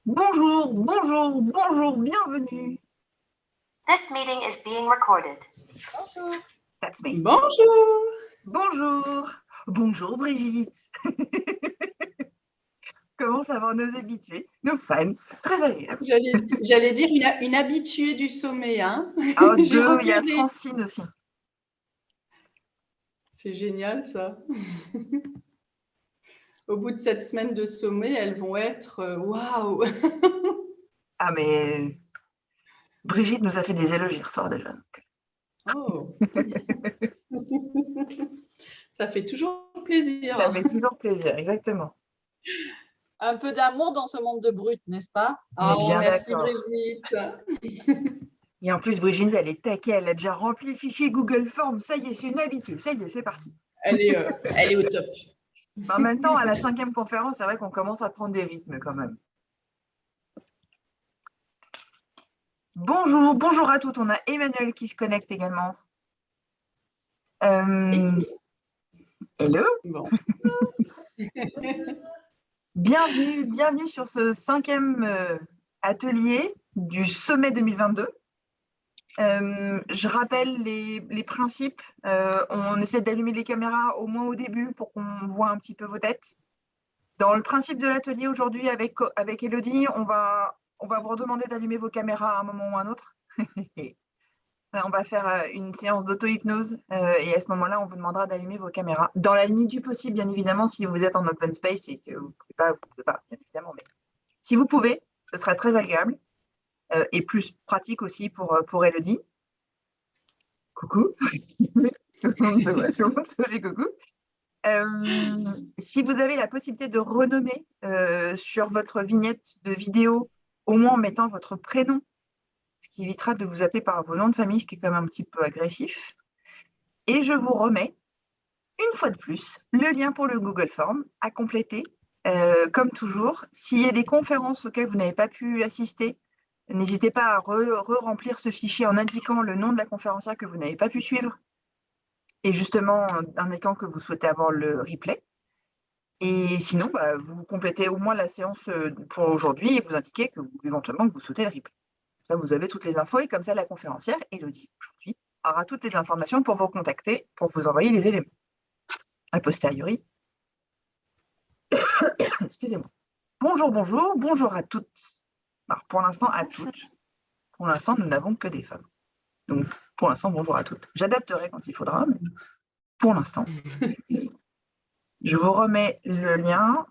Bonjour, bonjour, bonjour, bienvenue. This meeting is being recorded. Bonjour. That's me. Bonjour. Bonjour. Bonjour Brigitte. Comment ça va nos habitués, nos fans? Très agréable. J'allais dire une habituée du sommet. Hein. Ah, deux, il y a Francine aussi. C'est génial ça. Au bout de cette semaine de sommet, elles vont être waouh. Ah mais Brigitte nous a fait des éloges hier soir déjà. Oh. Ça fait toujours plaisir. Ça fait toujours plaisir, exactement. Un peu d'amour dans ce monde de brutes, n'est-ce pas? On est bien merci d'accord. Brigitte. Et en plus, Brigitte, elle est taquée, elle a déjà rempli le fichier Google Forms. Ça y est, c'est une habitude. Ça y est, c'est parti. Elle est au top. En même temps, à la 5e conférence, c'est vrai qu'on commence à prendre des rythmes quand même. Bonjour, bonjour à toutes. On a Emmanuel qui se connecte également. Hello. Bon. Bienvenue sur ce 5e atelier du sommet 2022. Je rappelle les principes. On essaie d'allumer les caméras au moins au début pour qu'on voit un petit peu vos têtes. Dans le principe de l'atelier aujourd'hui avec Elodie, on va vous redemander d'allumer vos caméras à un moment ou à un autre. On va faire une séance d'auto-hypnose et à ce moment-là, on vous demandera d'allumer vos caméras. Dans la limite du possible, bien évidemment, si vous êtes en open space et que vous ne pouvez pas, bien évidemment. Mais si vous pouvez, ce sera très agréable et plus pratique aussi pour Elodie. Coucou. Tout le monde se fait coucou. Si vous avez la possibilité de renommer sur votre vignette de vidéo, au moins en mettant votre prénom, ce qui évitera de vous appeler par vos noms de famille, ce qui est quand même un petit peu agressif. Et je vous remets, une fois de plus, le lien pour le Google Form à compléter. Comme toujours, s'il y a des conférences auxquelles vous n'avez pas pu assister, n'hésitez pas à re-remplir ce fichier en indiquant le nom de la conférencière que vous n'avez pas pu suivre et justement indiquant que vous souhaitez avoir le replay. Et sinon, vous complétez au moins la séance pour aujourd'hui et vous indiquez que éventuellement que vous souhaitez le replay. Ça, vous avez toutes les infos et comme ça, la conférencière, Elodie, aujourd'hui, aura toutes les informations pour vous contacter, pour vous envoyer les éléments. A posteriori. Excusez-moi. Bonjour, bonjour, bonjour à toutes. Alors, pour l'instant, à toutes. Pour l'instant, nous n'avons que des femmes. Donc, pour l'instant, bonjour à toutes. J'adapterai quand il faudra, mais pour l'instant. Je vous remets le lien.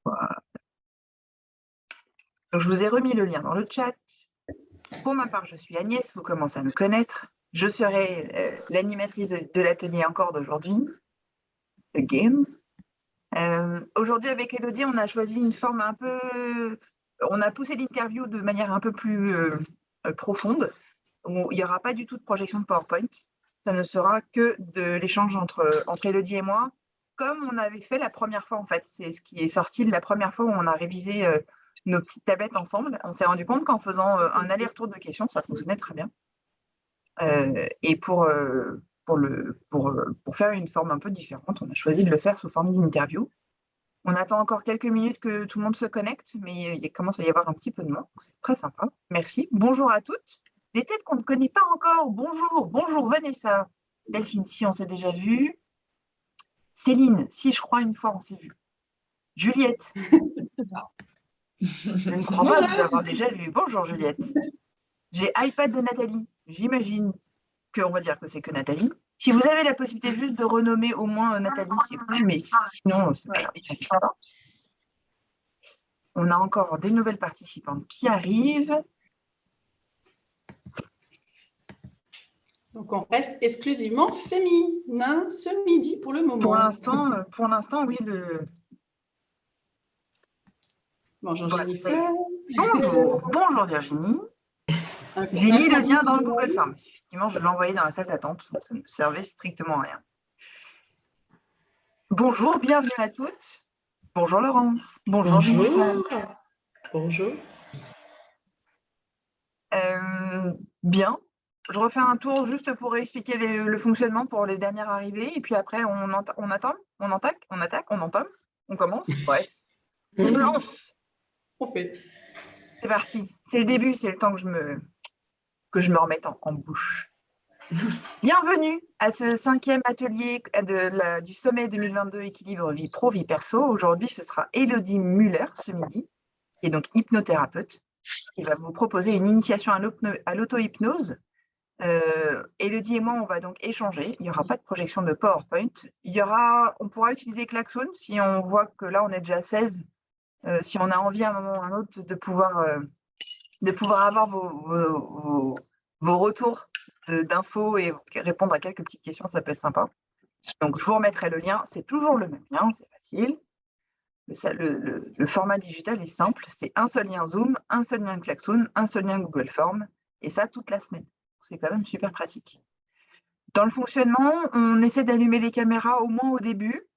Voilà. Donc, je vous ai remis le lien dans le chat. Pour ma part, je suis Agnès, vous commencez à me connaître. Je serai l'animatrice de l'atelier encore d'aujourd'hui. Again. Aujourd'hui, avec Elodie, on a choisi une forme un peu... On a poussé l'interview de manière un peu plus profonde. Où il n'y aura pas du tout de projection de PowerPoint. Ça ne sera que de l'échange entre Elodie et moi, comme on avait fait la première fois, en fait. C'est ce qui est sorti de la première fois où on a révisé nos petites tablettes ensemble. On s'est rendu compte qu'en faisant un aller-retour de questions, ça fonctionnait très bien. Et pour faire une forme un peu différente, on a choisi de le faire sous forme d'interview. On attend encore quelques minutes que tout le monde se connecte, mais il commence à y avoir un petit peu de monde, c'est très sympa. Merci. Bonjour à toutes. Des têtes qu'on ne connaît pas encore. Bonjour, bonjour Vanessa. Delphine, si on s'est déjà vu. Céline, si je crois une fois on s'est vu. Juliette. Je ne crois pas vous avoir déjà vu. Bonjour Juliette. J'ai iPad de Nathalie. J'imagine qu'on va dire que c'est que Nathalie. Si vous avez la possibilité juste de renommer au moins Nathalie, c'est cool, mais sinon, c'est pas grave. On a encore des nouvelles participantes qui arrivent. Donc, on reste exclusivement féminin ce midi pour le moment. Pour l'instant, oui. Bonjour Jennifer. Bonjour Virginie. J'ai mis le lien dans le Google Form. Effectivement, je l'ai envoyé dans la salle d'attente. Ça ne servait strictement à rien. Bonjour, bienvenue à toutes. Bonjour Laurence. Bonjour Jennifer. Bonjour. Bien. Je refais un tour juste pour expliquer le fonctionnement pour les dernières arrivées. Et puis après, on attend, on attaque, on entame, on commence. Bref, on lance. On fait. C'est parti. C'est le début, c'est le temps que je me remette en bouche. Bienvenue à ce 5e atelier du sommet 2022 équilibre vie pro, vie perso. Aujourd'hui, ce sera Élodie Muller ce midi, qui est donc hypnothérapeute, qui va vous proposer une initiation à l'auto-hypnose. Élodie et moi, on va donc échanger. Il n'y aura pas de projection de PowerPoint. On pourra utiliser Klaxoon si on voit que là, on est déjà à 16. Si on a envie à un moment ou à un autre de pouvoir avoir vos retours d'infos et répondre à quelques petites questions, ça peut être sympa. Donc, je vous remettrai le lien. C'est toujours le même lien, c'est facile. Le format digital est simple. C'est un seul lien Zoom, un seul lien Klaxoon, un seul lien Google Forms, et ça toute la semaine. C'est quand même super pratique. Dans le fonctionnement, on essaie d'allumer les caméras au moins au début.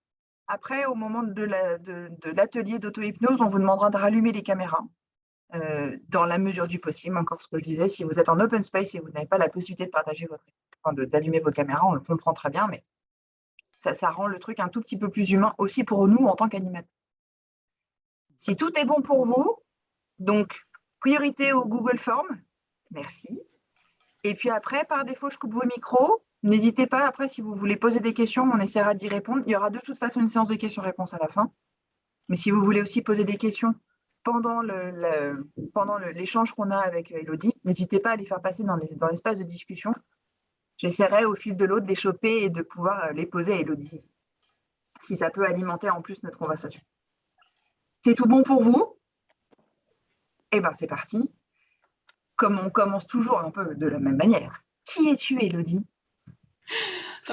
Après, au moment de l'atelier d'auto-hypnose, on vous demandera de rallumer les caméras dans la mesure du possible. Encore ce que je disais, si vous êtes en open space et vous n'avez pas la possibilité de partager d'allumer vos caméras, on le comprend très bien, mais ça rend le truc un tout petit peu plus humain aussi pour nous en tant qu'animateurs. Si tout est bon pour vous, donc priorité au Google Forms, merci. Et puis après, par défaut, je coupe vos micros. N'hésitez pas, après, si vous voulez poser des questions, on essaiera d'y répondre. Il y aura de toute façon une séance de questions-réponses à la fin. Mais si vous voulez aussi poser des questions pendant l'échange qu'on a avec Élodie, n'hésitez pas à les faire passer dans l'espace de discussion. J'essaierai au fil de l'eau de les choper et de pouvoir les poser à Élodie, si ça peut alimenter en plus notre conversation. C'est tout bon pour vous? Eh bien, c'est parti. Comme on commence toujours un peu de la même manière. Qui es-tu, Élodie?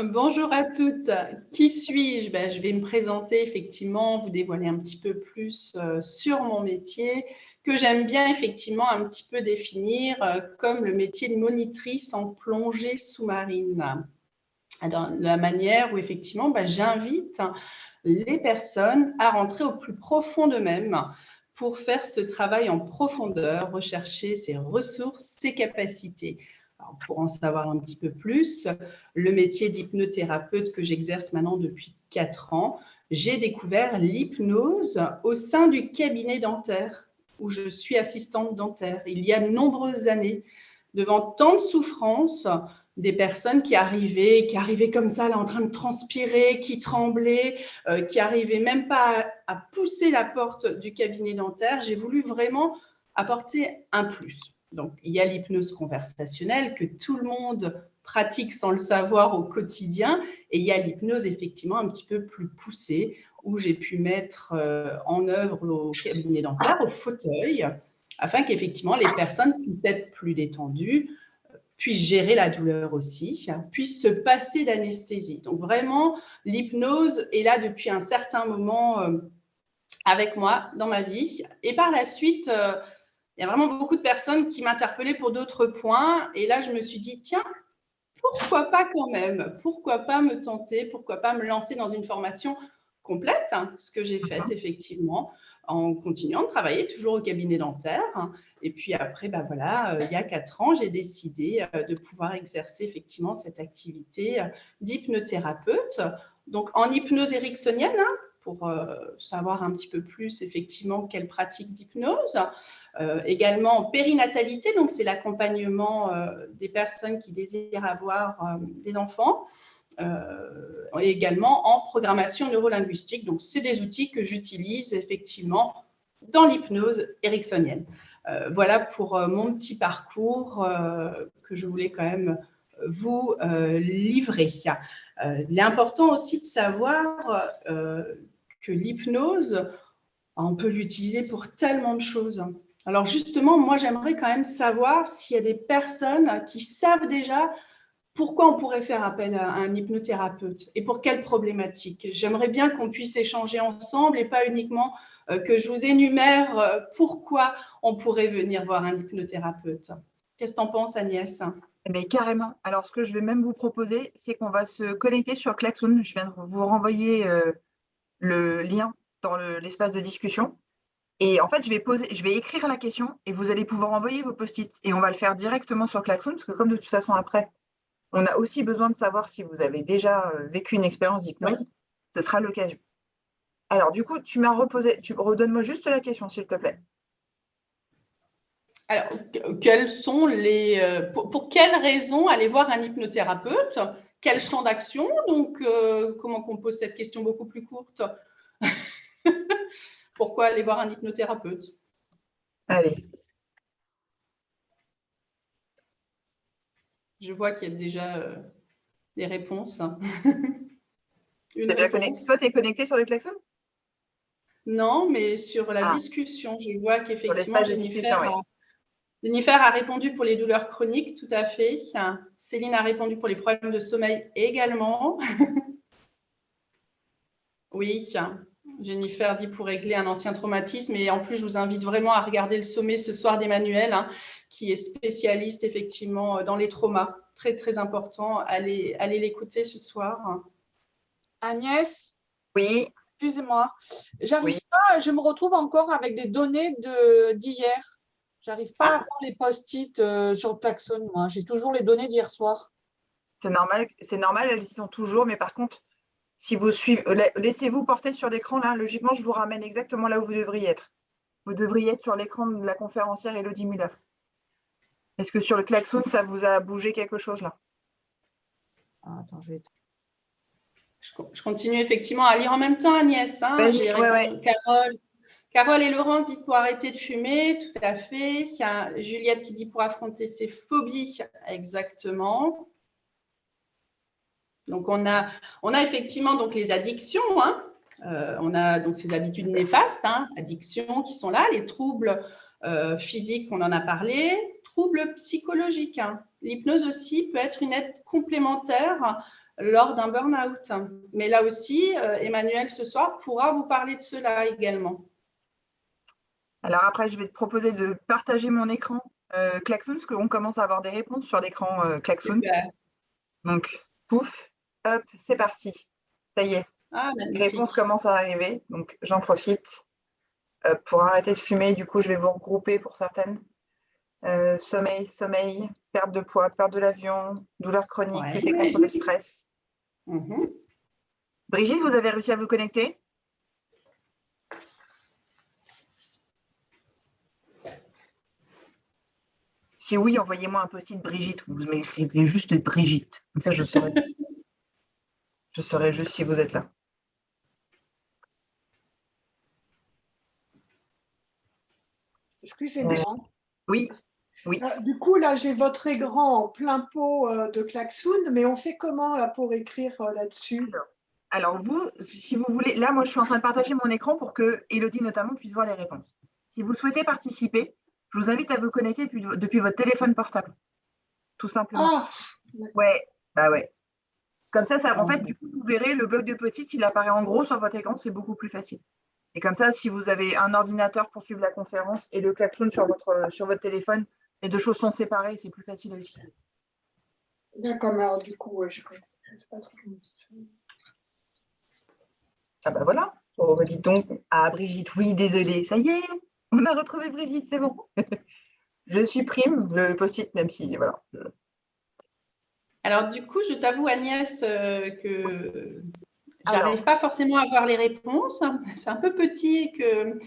Bonjour à toutes. Qui suis-je? Je vais me présenter effectivement, vous dévoiler un petit peu plus sur mon métier que j'aime bien effectivement un petit peu définir comme le métier de monitrice en plongée sous-marine. Dans la manière où effectivement j'invite les personnes à rentrer au plus profond d'eux-mêmes pour faire ce travail en profondeur, rechercher ses ressources, ses capacités. Alors, pour en savoir un petit peu plus, le métier d'hypnothérapeute que j'exerce maintenant depuis 4 ans, j'ai découvert l'hypnose au sein du cabinet dentaire où je suis assistante dentaire. Il y a de nombreuses années, devant tant de souffrances, des personnes qui arrivaient comme ça, là, en train de transpirer, qui tremblaient, qui n'arrivaient même pas à pousser la porte du cabinet dentaire. J'ai voulu vraiment apporter un plus. Donc, il y a l'hypnose conversationnelle que tout le monde pratique sans le savoir au quotidien, et il y a l'hypnose effectivement un petit peu plus poussée, où j'ai pu mettre en œuvre au cabinet dentaire, au fauteuil, afin qu'effectivement les personnes puissent être plus détendues, puissent gérer la douleur aussi, puissent se passer d'anesthésie. Donc vraiment, l'hypnose est là depuis un certain moment avec moi dans ma vie. Et par la suite, il y a vraiment beaucoup de personnes qui m'interpellaient pour d'autres points. Et là, je me suis dit, tiens, pourquoi pas quand même? Pourquoi pas me tenter? Pourquoi pas me lancer dans une formation complète, ce que j'ai fait effectivement, en continuant de travailler toujours au cabinet dentaire. Et puis après, il y a 4 ans, j'ai décidé de pouvoir exercer effectivement cette activité d'hypnothérapeute. Donc en hypnose ericksonienne, pour savoir un petit peu plus effectivement quelle pratique d'hypnose. Également en périnatalité, donc c'est l'accompagnement des personnes qui désirent avoir des enfants. Et également en programmation neurolinguistique. Donc, c'est des outils que j'utilise effectivement dans l'hypnose ericksonienne. Voilà pour mon petit parcours que je voulais quand même vous livrer. Il est important aussi de savoir que l'hypnose, on peut l'utiliser pour tellement de choses. Alors justement, moi, j'aimerais quand même savoir s'il y a des personnes qui savent déjà pourquoi on pourrait faire appel à un hypnothérapeute et pour quelle problématique. J'aimerais bien qu'on puisse échanger ensemble et pas uniquement que je vous énumère pourquoi on pourrait venir voir un hypnothérapeute. Qu'est-ce que tu en penses, Agnès? Mais carrément. Alors, ce que je vais même vous proposer, c'est qu'on va se connecter sur Klaxoon. Je viens de vous renvoyer le lien dans l'espace de discussion. Et en fait, je vais écrire la question et vous allez pouvoir envoyer vos post-it. Et on va le faire directement sur Klaxoon, parce que comme de toute façon, après, on a aussi besoin de savoir si vous avez déjà vécu une expérience d'hypnose. Ce sera l'occasion. Alors, du coup, tu m'as reposé. Redonne-moi juste la question, s'il te plaît. Alors, quelles sont pour quelles raisons aller voir un hypnothérapeute? Quel champ d'action? Donc, comment qu'on pose cette question beaucoup plus courte? Pourquoi aller voir un hypnothérapeute? Allez. Je vois qu'il y a déjà des réponses. Une T'es déjà connecté. réponse. Toi, tu es connecté sur le Klaxoon? Non, mais sur la Ah. discussion, je vois Sur qu'effectivement, l'espace de discussion, oui. Jennifer a répondu pour les douleurs chroniques, tout à fait. Céline a répondu pour les problèmes de sommeil également. Oui, Jennifer dit pour régler un ancien traumatisme. Et en plus, je vous invite vraiment à regarder le sommet ce soir d'Emmanuel, qui est spécialiste effectivement dans les traumas. Très, très important. Allez l'écouter ce soir. Agnès, Oui, excusez-moi, oui. j'arrive pas, je me retrouve encore avec des données d'hier. J'arrive pas à avoir les post-it sur Klaxoon, moi. J'ai toujours les données d'hier soir. C'est normal, elles y sont toujours, mais par contre, si vous suivez, laissez-vous porter sur l'écran, là, logiquement, je vous ramène exactement là où vous devriez être. Vous devriez être sur l'écran de la conférencière Elodie Muller. Est-ce que sur le Klaxoon, ça vous a bougé quelque chose là? Ah, attends, je vais... Je continue effectivement à lire en même temps, Agnès. J'ai répondu. Carole et Laurence disent pour arrêter de fumer, tout à fait. Il y a Juliette qui dit pour affronter ses phobies, exactement. Donc, on a effectivement donc, les addictions. On a donc ces habitudes néfastes, addictions qui sont là, les troubles physiques, on en a parlé, troubles psychologiques. L'hypnose aussi peut être une aide complémentaire lors d'un burn-out. Mais là aussi, Emmanuel, ce soir, pourra vous parler de cela également. Alors après, je vais te proposer de partager mon écran Klaxoon, parce qu'on commence à avoir des réponses sur l'écran Klaxoon. Super. Donc, pouf, hop, c'est parti. Ça y est, les réponses commencent à arriver, donc j'en profite. Pour arrêter de fumer, du coup, je vais vous regrouper pour certaines. Sommeil, perte de poids, perte de l'avion, douleur chronique, lutter contre le stress. Brigitte, vous avez réussi à vous connecter? Si oui, envoyez-moi un post-it Brigitte. Vous m'écrivez juste Brigitte. Comme ça, je saurai juste si vous êtes là. Excusez-moi. Oui. Du coup, là, j'ai votre écran en plein pot de Klaxoon, mais on fait comment là pour écrire là-dessus? Alors, vous, si vous voulez, là, moi, je suis en train de partager mon écran pour que Elodie, notamment, puisse voir les réponses. Si vous souhaitez participer, je vous invite à vous connecter depuis votre téléphone portable. Tout simplement. Ah, ouais. Comme ça, en fait, du coup, vous verrez, le bloc de post-it, il apparaît en gros sur votre écran, c'est beaucoup plus facile. Et comme ça, si vous avez un ordinateur pour suivre la conférence et le Klaxoon sur votre téléphone, les deux choses sont séparées, c'est plus facile à utiliser. D'accord, mais alors du coup, je ne sais pas trop comment ça se fait. Ah bah voilà, on redit donc à Brigitte, oui, désolée, ça y est, on a retrouvé Brigitte, c'est bon. Je supprime le post-it, même si, voilà. Alors, du coup, je t'avoue, Agnès, que j'arrive pas forcément à voir les réponses. C'est un peu petit que.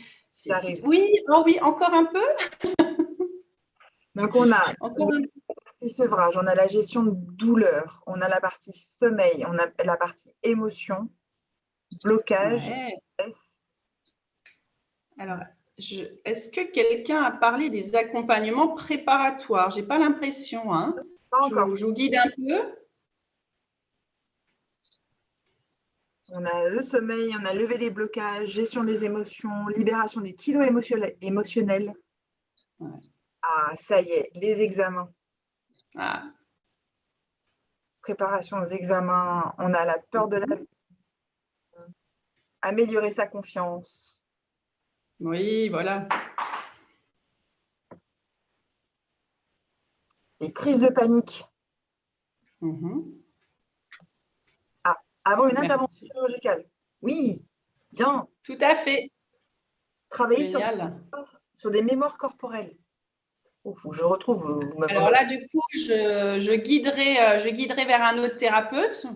Oui, encore un peu. Donc, on a la partie sevrage, on a la gestion de douleur, on a la partie sommeil, on a la partie émotion, blocage. Alors, est-ce que quelqu'un a parlé des accompagnements préparatoires? J'ai pas l'impression. Pas encore. Je vous guide un peu. On a le sommeil, on a levé les blocages, gestion des émotions, libération des kilos émotionnels. Ouais. Ah, ça y est, les examens. Ah. Préparation aux examens, on a la peur de la vie. Améliorer sa confiance. Oui, voilà. Les crises de panique. Avant une intervention chirurgicale. Oui, bien. Tout à fait. Travailler Génial. sur des mémoires corporelles. Oh, faut que je retrouve. Vous m'avez- Alors là, du coup, je guiderai vers un autre thérapeute.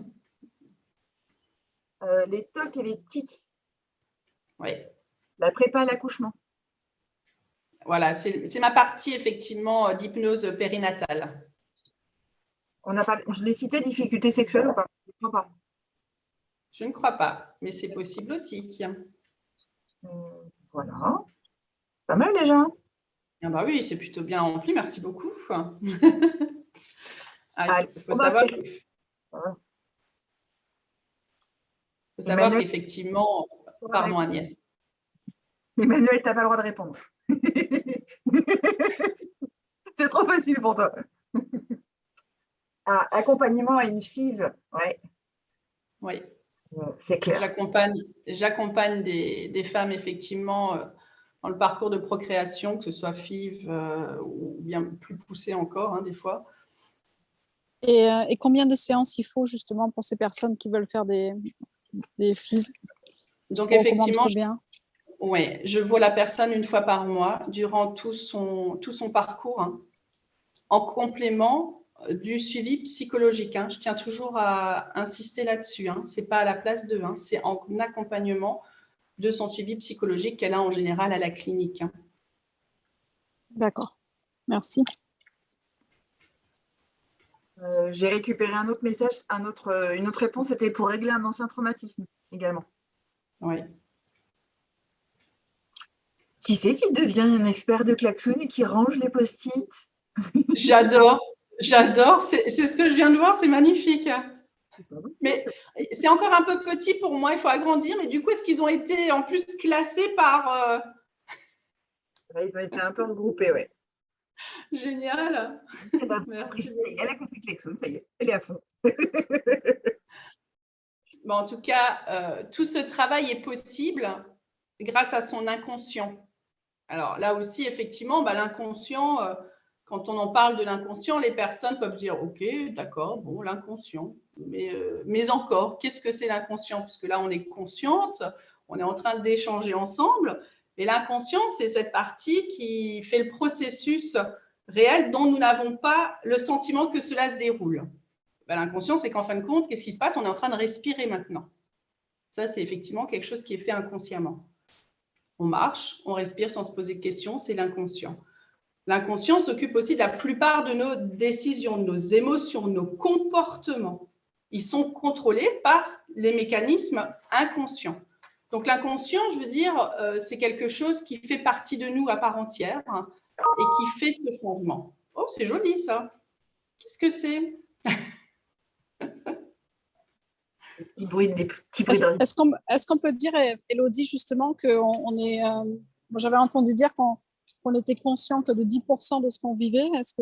les tocs et les tics, Oui, la prépa à l'accouchement. voilà, c'est ma partie effectivement d'hypnose périnatale. Je l'ai cité, difficultés sexuelles ou pas? Je ne crois pas. Je ne crois pas, mais c'est possible aussi. Voilà. Pas mal déjà. Hein. Ah bah oui, c'est plutôt bien rempli, merci beaucoup. Allez, Il on faut va savoir faire- Voilà. Emmanuel, qu'effectivement, pardon Agnès. Emmanuel, tu n'as pas le droit de répondre. C'est trop facile pour toi. Ah, accompagnement à une FIV, ouais, Oui, c'est clair. j'accompagne des femmes effectivement dans le parcours de procréation, que ce soit FIV ou bien plus poussé encore, hein, des fois. Et combien de séances il faut justement pour ces personnes qui veulent faire des FIV? Donc, On recommande effectivement, combien? ouais, je vois la personne une fois par mois durant tout son parcours, hein, en complément du suivi psychologique. Hein. Je tiens toujours à insister là-dessus. Hein. Ce n'est pas à la place d'eux, hein. C'est en accompagnement de son suivi psychologique qu'elle a en général à la clinique. Hein. D'accord, merci. J'ai récupéré un autre message, une autre réponse, c'était pour régler un ancien traumatisme également. Oui. Qui c'est qui devient un expert de klaxon et qui range les post-it? J'adore, c'est ce que je viens de voir, c'est magnifique. Mais c'est encore un peu petit pour moi, il faut agrandir. Mais du coup, est-ce qu'ils ont été en plus classés par… Ils ont été un peu regroupés, ouais. Génial. Merci. Elle a compris klaxon, ça y est, elle est à fond. Bon, en tout cas, tout ce travail est possible grâce à son inconscient. Alors là aussi, effectivement, l'inconscient, quand on en parle de l'inconscient, les personnes peuvent dire « Ok, d'accord, bon, l'inconscient. Mais encore, qu'est-ce que c'est l'inconscient ?» Parce que là, on est consciente, on est en train d'échanger ensemble. Mais l'inconscient, c'est cette partie qui fait le processus réel dont nous n'avons pas le sentiment que cela se déroule. L'inconscient, c'est qu'en fin de compte, qu'est-ce qui se passe? On est en train de respirer maintenant. Ça, c'est effectivement quelque chose qui est fait inconsciemment. On marche, on respire sans se poser de questions, c'est l'inconscient. L'inconscient s'occupe aussi de la plupart de nos décisions, de nos émotions, de nos comportements. Ils sont contrôlés par les mécanismes inconscients. Donc l'inconscient, je veux dire, c'est quelque chose qui fait partie de nous à part entière et qui fait ce changement. Oh, c'est joli ça. Qu'est-ce que c'est? Des petits bruits de Est-ce qu'on peut dire, Élodie, justement, qu'on est… moi, j'avais entendu dire qu'on était conscient que de 10% de ce qu'on vivait. Est-ce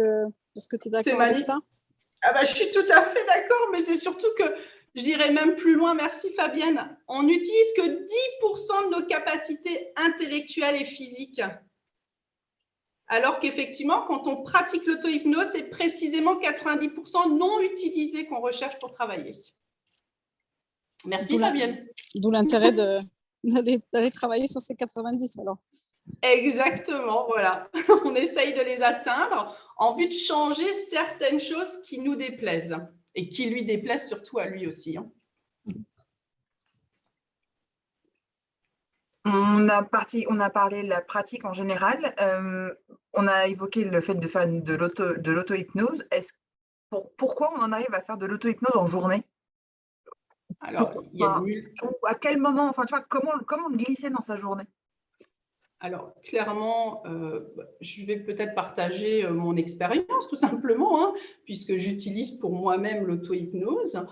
que tu es d'accord avec ça? Je suis tout à fait d'accord, mais c'est surtout que je dirais même plus loin, merci Fabienne, on n'utilise que 10% de nos capacités intellectuelles et physiques. Alors qu'effectivement, quand on pratique l'auto-hypnose, c'est précisément 90% non utilisés qu'on recherche pour travailler. Merci Fabienne. D'où l'intérêt d'aller travailler sur ces 90 alors. Exactement, voilà. On essaye de les atteindre en vue de changer certaines choses qui nous déplaisent et qui lui déplaisent surtout à lui aussi. Hein. On a parlé de la pratique en général. On a évoqué le fait de faire de l'auto-hypnose. Pourquoi on en arrive à faire de l'auto-hypnose en journée? Alors, il y a à quel moment, enfin, tu vois, comment glisser dans sa journée? Alors, clairement, je vais peut-être partager mon expérience, tout simplement, hein, puisque j'utilise pour moi-même l'auto-hypnose.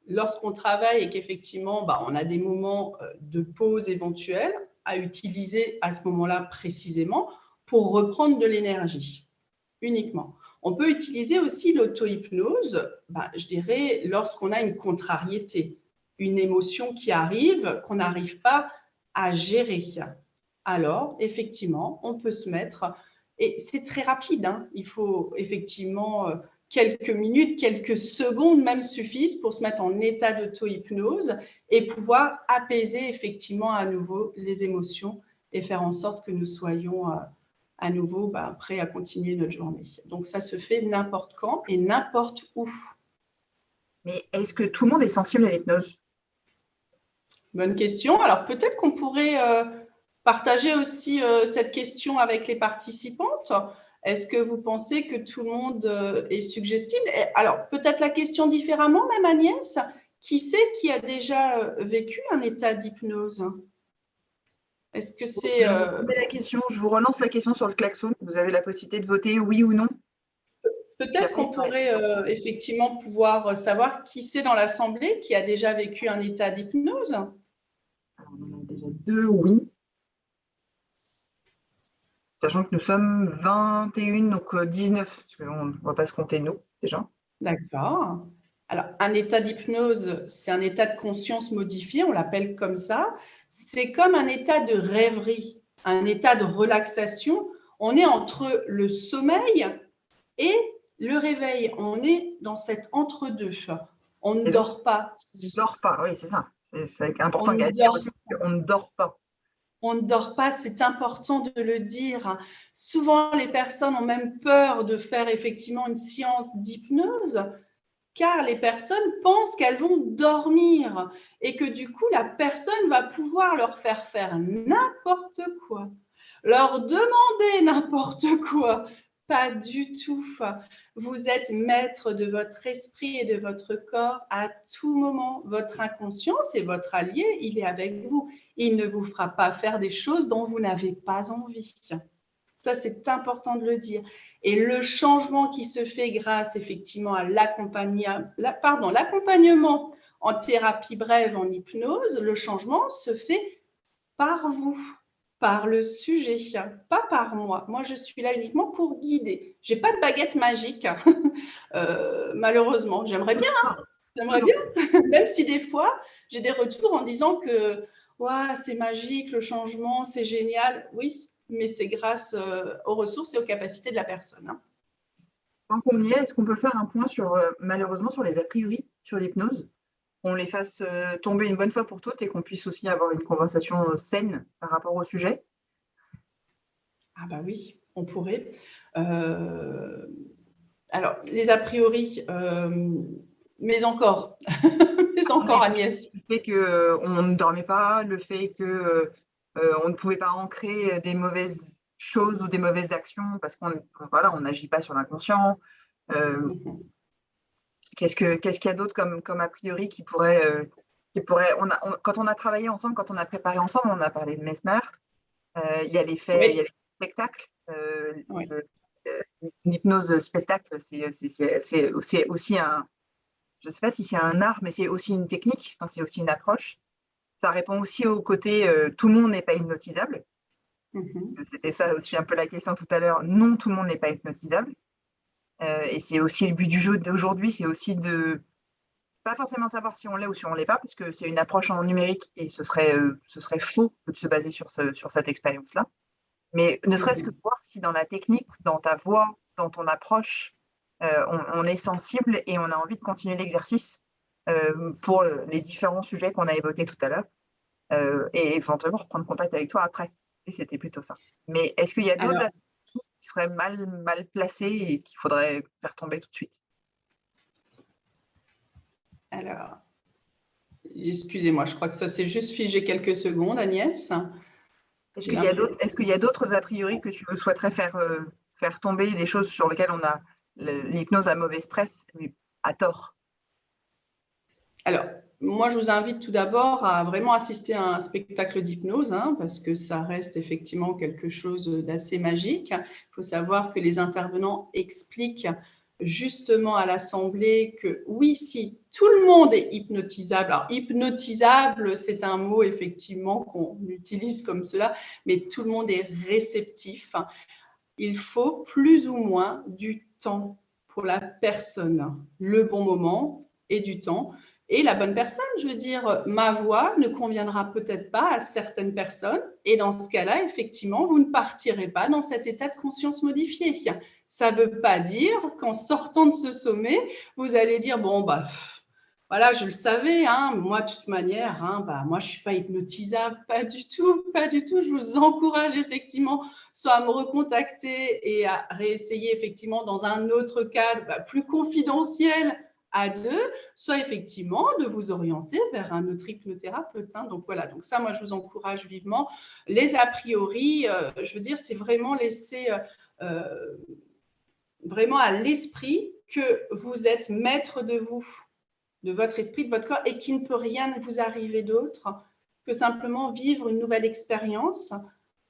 Lorsqu'on travaille et qu'effectivement, on a des moments de pause éventuels à utiliser à ce moment-là précisément pour reprendre de l'énergie, uniquement. On peut utiliser aussi l'auto-hypnose, je dirais, lorsqu'on a une contrariété, une émotion qui arrive, qu'on n'arrive pas à gérer. Alors, effectivement, on peut se mettre, et c'est très rapide, hein, il faut effectivement quelques minutes, quelques secondes même suffisent pour se mettre en état d'auto-hypnose et pouvoir apaiser effectivement à nouveau les émotions et faire en sorte que nous soyons à nouveau prêts à continuer notre journée. Donc, ça se fait n'importe quand et n'importe où. Mais est-ce que tout le monde est sensible à l'hypnose? Bonne question. Alors, peut-être qu'on pourrait partager aussi cette question avec les participantes. Est-ce que vous pensez que tout le monde est suggestible? Alors, peut-être la question différemment, même Agnès. Qui c'est qui a déjà vécu un état d'hypnose? Est-ce que c'est… Je vous relance la question sur le klaxon. Vous avez la possibilité de voter oui ou non. Peut-être qu'on pourrait effectivement pouvoir savoir qui c'est dans l'assemblée qui a déjà vécu un état d'hypnose. Alors, on en a déjà 2 oui. Sachant que nous sommes 21, donc 19, parce qu'on ne va pas se compter nous, déjà. D'accord. Alors, un état d'hypnose, c'est un état de conscience modifié, on l'appelle comme ça. C'est comme un état de rêverie, un état de relaxation. On est entre le sommeil et le réveil. On est dans cet entre-deux. On ne dort pas. On ne dort pas, oui, c'est ça. C'est important On de dire aussi qu'on ne dort pas. On ne dort pas, c'est important de le dire. Souvent, les personnes ont même peur de faire effectivement une séance d'hypnose car les personnes pensent qu'elles vont dormir et que du coup, la personne va pouvoir leur faire n'importe quoi, leur demander n'importe quoi. Pas du tout. Vous êtes maître de votre esprit et de votre corps à tout moment. Votre inconscient, c'est votre allié, il est avec vous. Il ne vous fera pas faire des choses dont vous n'avez pas envie. Ça, c'est important de le dire. Et le changement qui se fait grâce effectivement à l'accompagnement en thérapie brève, en hypnose, le changement se fait par vous, par le sujet, pas par moi. Moi, je suis là uniquement pour guider. Je n'ai pas de baguette magique, malheureusement. J'aimerais bien, même si des fois, j'ai des retours en disant que ouais, c'est magique, le changement, c'est génial. Oui, mais c'est grâce aux ressources et aux capacités de la personne. Tant qu'on y est, est-ce qu'on peut faire un point sur, malheureusement, sur les a priori sur l'hypnose? Qu'on les fasse tomber une bonne fois pour toutes et qu'on puisse aussi avoir une conversation saine par rapport au sujet? Ah bah oui, on pourrait. Alors, les a priori, mais encore, Agnès. Le fait qu'on ne dormait pas, le fait qu'on ne pouvait pas ancrer des mauvaises choses ou des mauvaises actions parce qu'on n'agit pas sur l'inconscient. Qu'est-ce qu'il y a d'autre comme a priori qui pourrait… quand on a travaillé ensemble, quand on a préparé ensemble, on a parlé de Mesmer. Il y a l'effet, oui. Il y a les spectacles. Oui. L'hypnose spectacle, c'est aussi un… Je ne sais pas si c'est un art, mais c'est aussi une technique, enfin, c'est aussi une approche. Ça répond aussi au côté tout le monde n'est pas hypnotisable. C'était ça aussi un peu la question tout à l'heure. Non, tout le monde n'est pas hypnotisable. Et c'est aussi le but du jeu d'aujourd'hui, c'est aussi de pas forcément savoir si on l'est ou si on ne l'est pas, parce que c'est une approche en numérique et ce serait faux de se baser sur cette expérience-là. Mais ne serait-ce que voir si dans la technique, dans ta voix, dans ton approche, on est sensible et on a envie de continuer l'exercice pour les différents sujets qu'on a évoqués tout à l'heure et éventuellement reprendre contact avec toi après. Et c'était plutôt ça. Mais est-ce qu'il y a d'autres qui seraient mal placés et qu'il faudrait faire tomber tout de suite? Alors, excusez-moi, je crois que ça s'est juste figé quelques secondes, Agnès. Est-ce qu'il y a d'autres a priori que tu souhaiterais faire tomber, des choses sur lesquelles on a l'hypnose à mauvaise presse, mais à tort? Alors, moi, je vous invite tout d'abord à vraiment assister à un spectacle d'hypnose, parce que ça reste effectivement quelque chose d'assez magique. Il faut savoir que les intervenants expliquent justement à l'Assemblée que oui, si tout le monde est hypnotisable. Alors, hypnotisable, c'est un mot effectivement qu'on utilise comme cela, mais tout le monde est réceptif. Il faut plus ou moins du temps pour la personne, le bon moment et du temps. Et la bonne personne, je veux dire, ma voix ne conviendra peut-être pas à certaines personnes. Et dans ce cas-là, effectivement, vous ne partirez pas dans cet état de conscience modifié. Ça ne veut pas dire qu'en sortant de ce sommet, vous allez dire, bon, voilà, je le savais, hein, moi, de toute manière, hein, moi, je ne suis pas hypnotisable, pas du tout, pas du tout. Je vous encourage effectivement soit à me recontacter et à réessayer effectivement dans un autre cadre plus confidentiel à deux, soit effectivement de vous orienter vers un autre hypnothérapeute. Hein. Donc voilà, donc ça, moi, je vous encourage vivement. Les a priori, je veux dire, c'est vraiment laisser vraiment à l'esprit que vous êtes maître de vous, de votre esprit, de votre corps, et qu'il ne peut rien vous arriver d'autre que simplement vivre une nouvelle expérience,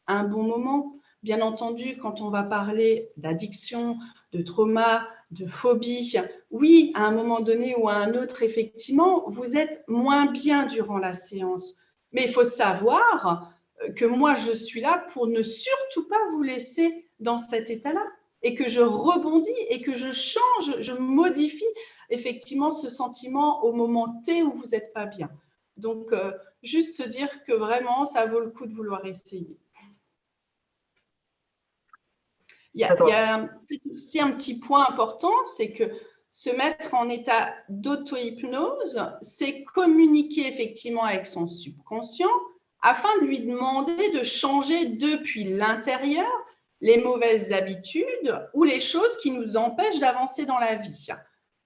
un bon moment. Bien entendu, quand on va parler d'addiction, de trauma, de phobie, oui, à un moment donné ou à un autre, effectivement, vous êtes moins bien durant la séance. Mais il faut savoir que moi, je suis là pour ne surtout pas vous laisser dans cet état-là et que je rebondis et que je change, je modifie effectivement ce sentiment au moment T où vous n'êtes pas bien. Donc, juste se dire que vraiment, ça vaut le coup de vouloir essayer. Il y a aussi un petit point important, c'est que se mettre en état d'auto-hypnose, c'est communiquer effectivement avec son subconscient afin de lui demander de changer depuis l'intérieur les mauvaises habitudes ou les choses qui nous empêchent d'avancer dans la vie.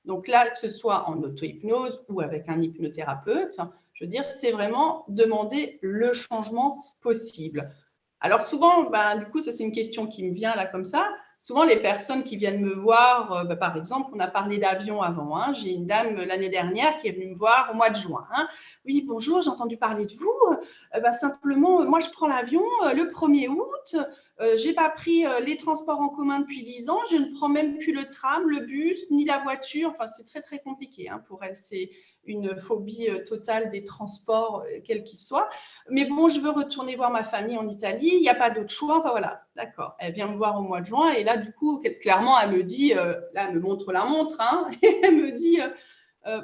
Donc là, que ce soit en auto-hypnose ou avec un hypnothérapeute, je veux dire, c'est vraiment demander le changement possible. Alors souvent, du coup, ça c'est une question qui me vient là comme ça. Souvent, les personnes qui viennent me voir, par exemple, on a parlé d'avion avant. Hein, j'ai une dame l'année dernière qui est venue me voir au mois de juin. Hein. Oui, bonjour, j'ai entendu parler de vous. Simplement, moi, je prends l'avion le 1er août. Je n'ai pas pris les transports en commun depuis 10 ans. Je ne prends même plus le tram, le bus, ni la voiture. Enfin, c'est très, très compliqué. Hein, pour elle, c'est une phobie totale des transports, quels qu'ils soient. Mais bon, je veux retourner voir ma famille en Italie, il n'y a pas d'autre choix. Enfin voilà, d'accord. Elle vient me voir au mois de juin et là, du coup, clairement, elle me dit, là, elle me montre la montre, hein, et elle me dit,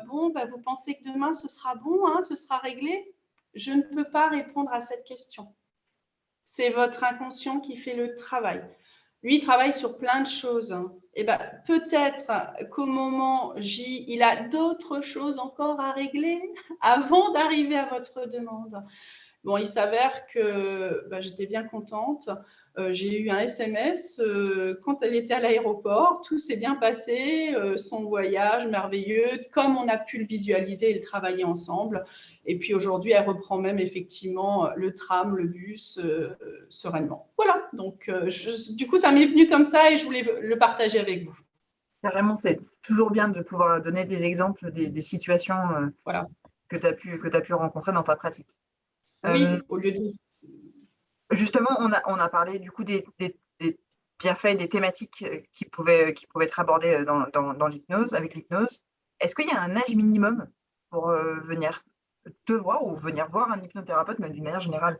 bon, vous pensez que demain, ce sera bon, hein, ce sera réglé? Je ne peux pas répondre à cette question. C'est votre inconscient qui fait le travail. Lui, il travaille sur plein de choses. Et peut-être qu'au moment J, il a d'autres choses encore à régler avant d'arriver à votre demande. Bon, il s'avère que j'étais bien contente. J'ai eu un SMS quand elle était à l'aéroport. Tout s'est bien passé, son voyage merveilleux, comme on a pu le visualiser et le travailler ensemble. Et puis aujourd'hui, elle reprend même effectivement le tram, le bus sereinement. Voilà, donc du coup, ça m'est venu comme ça et je voulais le partager avec vous. Carrément, c'est toujours bien de pouvoir donner des exemples des situations voilà. que tu as pu rencontrer dans ta pratique. Oui, au lieu de… Justement, on a parlé du coup des bienfaits et des thématiques qui pouvaient être abordées dans l'hypnose, avec l'hypnose. Est-ce qu'il y a un âge minimum pour venir te voir ou venir voir un hypnothérapeute, même d'une manière générale?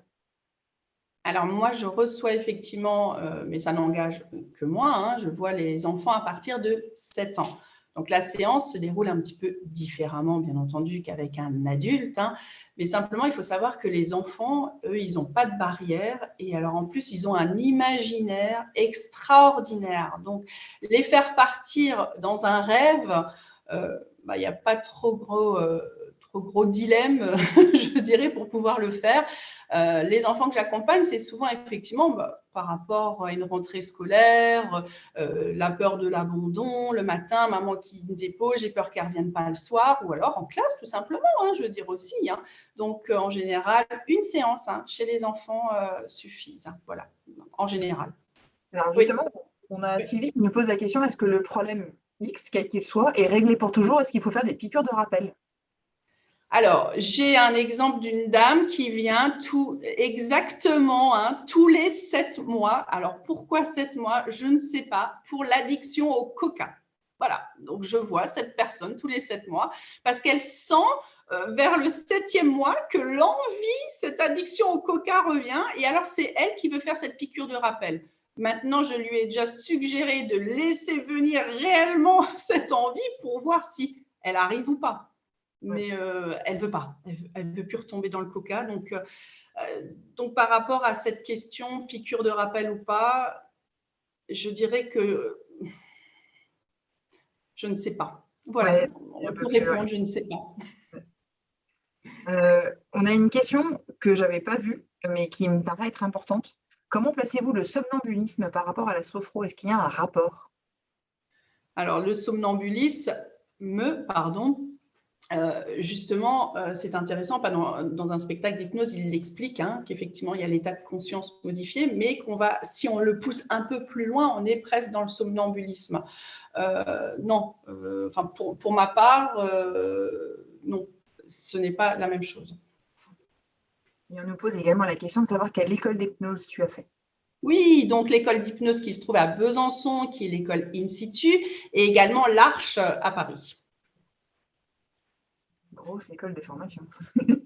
Alors moi, je reçois effectivement, mais ça n'engage que moi, hein, je vois les enfants à partir de 7 ans. Donc la séance se déroule un petit peu différemment, bien entendu, qu'avec un adulte. Hein, mais simplement, il faut savoir que les enfants, eux, ils n'ont pas de barrière. Et alors en plus, ils ont un imaginaire extraordinaire. Donc les faire partir dans un rêve, il n'y a pas trop gros dilemme, je dirais, pour pouvoir le faire. Les enfants que j'accompagne, c'est souvent effectivement par rapport à une rentrée scolaire, la peur de l'abandon, le matin, maman qui me dépose, j'ai peur qu'elle ne revienne pas le soir, ou alors en classe tout simplement, hein, je veux dire aussi. Hein. Donc en général, une séance chez les enfants suffise, voilà, en général. Alors justement, on a Sylvie qui nous pose la question, est-ce que le problème X, quel qu'il soit, est réglé pour toujours? Est-ce qu'il faut faire des piqûres de rappel? Alors, j'ai un exemple d'une dame qui vient exactement tous les 7 mois. Alors, pourquoi 7 mois? Je ne sais pas. Pour l'addiction au coca. Voilà, donc je vois cette personne tous les 7 mois parce qu'elle sent vers le 7e mois que l'envie, cette addiction au coca revient. Et alors, c'est elle qui veut faire cette piqûre de rappel. Maintenant, je lui ai déjà suggéré de laisser venir réellement cette envie pour voir si elle arrive ou pas. Mais elle ne veut pas, elle ne veut plus retomber dans le coca. Donc, par rapport à cette question, piqûre de rappel ou pas, je dirais que je ne sais pas. Voilà, Ouais, on un peu peut plus, répondre, je ne sais pas. On a une question que je n'avais pas vue, mais qui me paraît être importante. Comment placez-vous le somnambulisme par rapport à la sophro? Est-ce qu'il y a un rapport? Alors, le somnambulisme, pardon, justement, c'est intéressant, dans un spectacle d'hypnose, il l'explique, hein, qu'effectivement, il y a l'état de conscience modifié, mais si on le pousse un peu plus loin, on est presque dans le somnambulisme. Non, enfin, pour ma part, non, ce n'est pas la même chose. Et on nous pose également la question de savoir quelle école d'hypnose tu as fait. Oui, donc l'école d'hypnose qui se trouve à Besançon, qui est l'école In Situ, et également l'Arche à Paris. Grosse école de formation.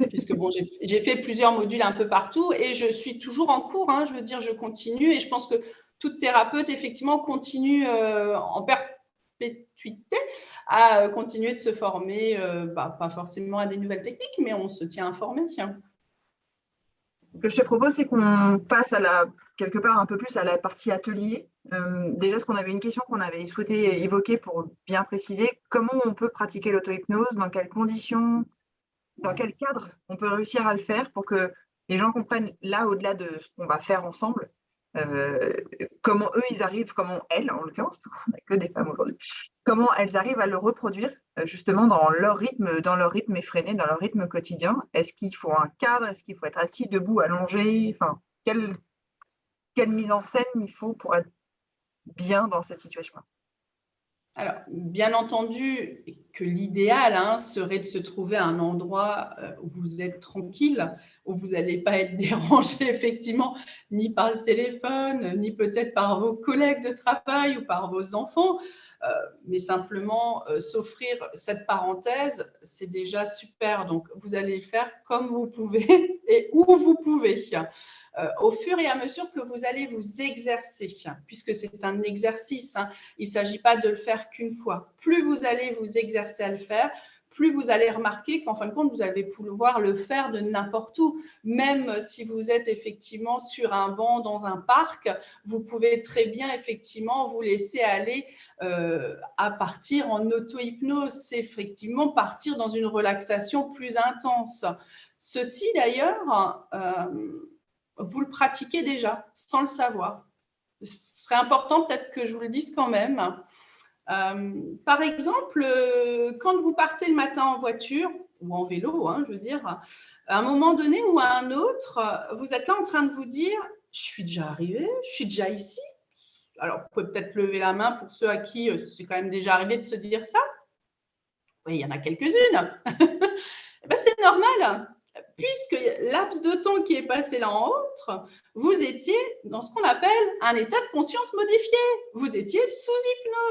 Puisque bon, j'ai fait plusieurs modules un peu partout et je suis toujours en cours, hein, je veux dire, je continue et je pense que toute thérapeute, effectivement, continue en perpétuité à continuer de se former, pas forcément à des nouvelles techniques, mais on se tient informé. Ce que je te propose, c'est qu'on passe quelque part un peu plus à la partie atelier. Déjà, une question qu'on avait souhaité évoquer pour bien préciser, comment on peut pratiquer l'auto-hypnose, dans quelles conditions, dans quel cadre on peut réussir à le faire pour que les gens comprennent là, au-delà de ce qu'on va faire ensemble, comment eux, ils arrivent, comment elles, en l'occurrence, on n'a que des femmes aujourd'hui, comment elles arrivent à le reproduire justement dans leur rythme effréné, dans leur rythme quotidien. Est-ce qu'il faut un cadre? Est-ce qu'il faut être assis, debout, allongé? Enfin, quelle mise en scène il faut pour être bien dans cette situation-là? Alors, bien entendu que l'idéal, hein, serait de se trouver à un endroit où vous êtes tranquille, où vous n'allez pas être dérangé effectivement ni par le téléphone, ni peut-être par vos collègues de travail ou par vos enfants, mais simplement s'offrir cette parenthèse, c'est déjà super. Donc, vous allez le faire comme vous pouvez et où vous pouvez. Au fur et à mesure que vous allez vous exercer, puisque c'est un exercice, hein, il ne s'agit pas de le faire qu'une fois. Plus vous allez vous exercer à le faire, plus vous allez remarquer qu'en fin de compte, vous allez pouvoir le faire de n'importe où. Même si vous êtes effectivement sur un banc dans un parc, vous pouvez très bien effectivement vous laisser aller à partir en auto-hypnose. C'est effectivement partir dans une relaxation plus intense. Ceci d'ailleurs, vous le pratiquez déjà sans le savoir. Ce serait important peut-être que je vous le dise quand même. Par exemple, quand vous partez le matin en voiture ou en vélo, hein, je veux dire, à un moment donné ou à un autre, vous êtes là en train de vous dire « je suis déjà arrivé, je suis déjà ici ». Alors, vous pouvez peut-être lever la main pour ceux à qui c'est quand même déjà arrivé de se dire ça. Oui, il y en a quelques-unes. Ben, c'est normal, puisque laps de temps qui est passé l'un en autre, vous étiez dans ce qu'on appelle un état de conscience modifié. Vous étiez sous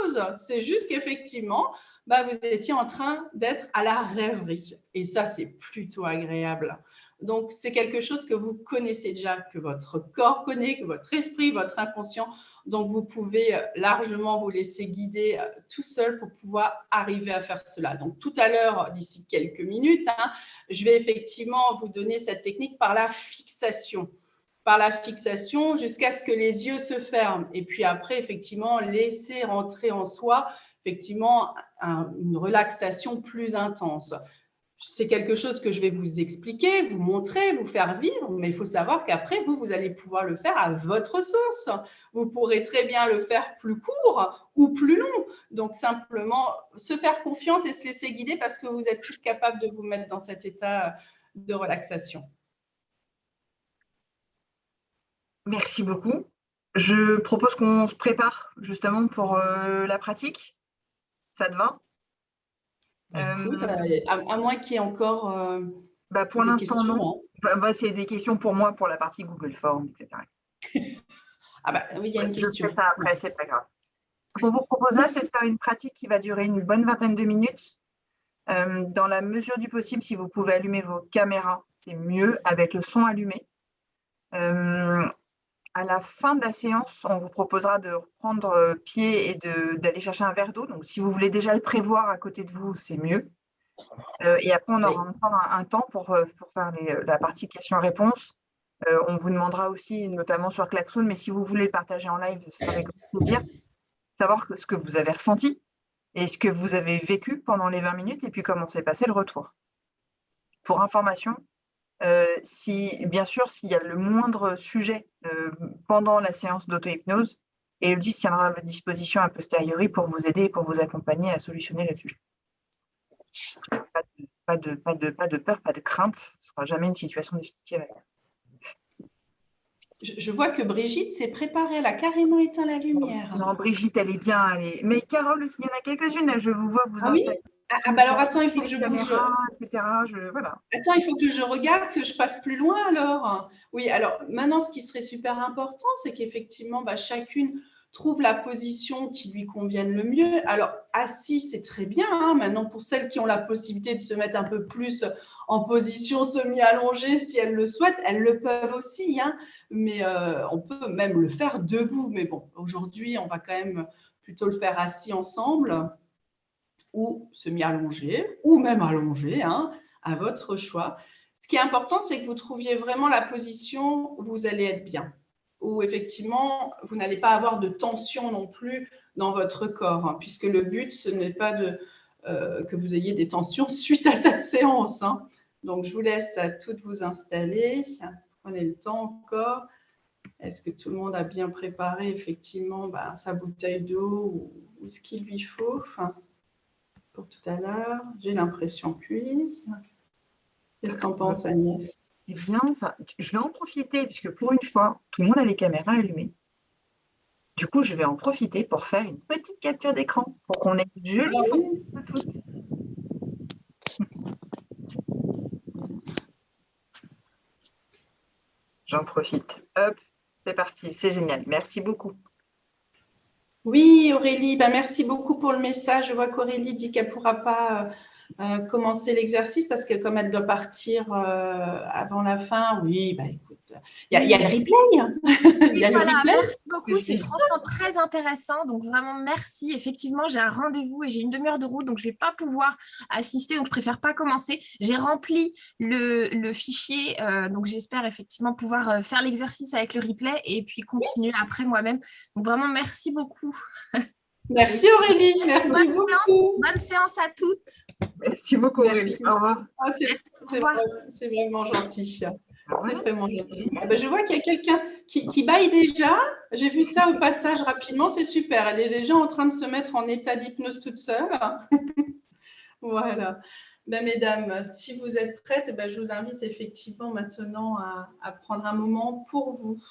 hypnose. C'est juste qu'effectivement, vous étiez en train d'être à la rêverie. Et ça, c'est plutôt agréable. Donc, c'est quelque chose que vous connaissez déjà, que votre corps connaît, que votre esprit, votre inconscient. Donc, vous pouvez largement vous laisser guider tout seul pour pouvoir arriver à faire cela. Donc, tout à l'heure, d'ici quelques minutes, hein, je vais effectivement vous donner cette technique par la fixation. Par la fixation jusqu'à ce que les yeux se ferment. Et puis après, effectivement, laisser rentrer en soi, effectivement, une relaxation plus intense. C'est quelque chose que je vais vous expliquer, vous montrer, vous faire vivre, mais il faut savoir qu'après, vous allez pouvoir le faire à votre sauce. Vous pourrez très bien le faire plus court ou plus long. Donc, simplement, se faire confiance et se laisser guider parce que vous êtes toutes capables de vous mettre dans cet état de relaxation. Merci beaucoup. Je propose qu'on se prépare justement pour la pratique. Ça te va? Écoute, à moins qu'il y ait encore pour des l'instant, questions. non. Hein. C'est des questions pour moi, pour la partie Google Form, etc. Oui, il y a une question. Je fais ça après, c'est pas grave. Ce qu'on vous propose là, c'est de faire une pratique qui va durer une bonne vingtaine de minutes. Dans la mesure du possible, si vous pouvez allumer vos caméras, c'est mieux, avec le son allumé. À la fin de la séance, on vous proposera de reprendre pied et d'aller chercher un verre d'eau. Donc, si vous voulez déjà le prévoir à côté de vous, c'est mieux. Et après, on aura encore un temps pour faire la partie questions-réponses. On vous demandera aussi, notamment sur Klaxoon, mais si vous voulez le partager en live, ce sera avec grand plaisir, savoir ce que vous avez ressenti. et ce que vous avez vécu pendant les 20 minutes et puis comment s'est passé le retour. Pour information, bien sûr, s'il y a le moindre sujet pendant la séance d'auto-hypnose, Élodie se tiendra à votre disposition a posteriori pour vous aider et pour vous accompagner à solutionner le sujet. Pas de peur, pas de crainte, ce ne sera jamais une situation définitive. Je vois que Brigitte s'est préparée, elle a carrément éteint la lumière. Non, Brigitte, elle est bien. Mais Carole aussi, il y en a quelques-unes, là, je vous vois vous oui. installer. Bah alors attends, il faut que je bouge. Etc. Voilà. Attends, il faut que je regarde, que je passe plus loin alors. Oui, alors maintenant, ce qui serait super important, c'est qu'effectivement, chacune trouve la position qui lui convienne le mieux. Alors, assis, c'est très bien. Hein. Maintenant, pour celles qui ont la possibilité de se mettre un peu plus en position semi-allongée, si elles le souhaitent, elles le peuvent aussi. Hein. Mais on peut même le faire debout. Mais bon, aujourd'hui, on va quand même plutôt le faire assis ensemble ou semi-allongé, ou même allongé, hein, à votre choix. Ce qui est important, c'est que vous trouviez vraiment la position où vous allez être bien, où effectivement, vous n'allez pas avoir de tension non plus dans votre corps, hein, puisque le but, ce n'est pas que vous ayez des tensions suite à cette séance. Hein. Donc, je vous laisse à toutes vous installer. Prenez le temps encore. Est-ce que tout le monde a bien préparé effectivement sa bouteille d'eau ou ce qu'il lui faut pour tout à l'heure? J'ai l'impression que oui. Qu'est-ce que tu en penses, Agnès? C'est bien ça. Je vais en profiter, puisque pour une fois, tout le monde a les caméras allumées. Du coup, je vais en profiter pour faire une petite capture d'écran, pour qu'on ait une jolie photo de toutes. J'en profite. Hop, c'est parti, c'est génial. Merci beaucoup. Oui, Aurélie, merci beaucoup pour le message. Je vois qu'Aurélie dit qu'elle ne pourra pas commencer l'exercice parce que comme elle doit partir avant la fin, oui, écoute, il y a le replay. Il y a le replay. Merci beaucoup, c'est franchement très intéressant. Donc vraiment, merci. Effectivement, j'ai un rendez-vous et j'ai une demi-heure de route, donc je ne vais pas pouvoir assister, donc je préfère pas commencer. J'ai rempli le fichier, donc j'espère effectivement pouvoir faire l'exercice avec le replay et puis continuer après moi-même. Donc vraiment, merci beaucoup. Merci Aurélie, merci beaucoup. Bonne séance à toutes. Merci beaucoup Aurélie, au revoir. C'est vraiment gentil. C'est vraiment gentil. Je vois qu'il y a quelqu'un qui baille déjà. J'ai vu ça au passage rapidement, c'est super. Elle est déjà en train de se mettre en état d'hypnose toute seule. Voilà. Mesdames, si vous êtes prêtes, je vous invite effectivement maintenant à prendre un moment pour vous,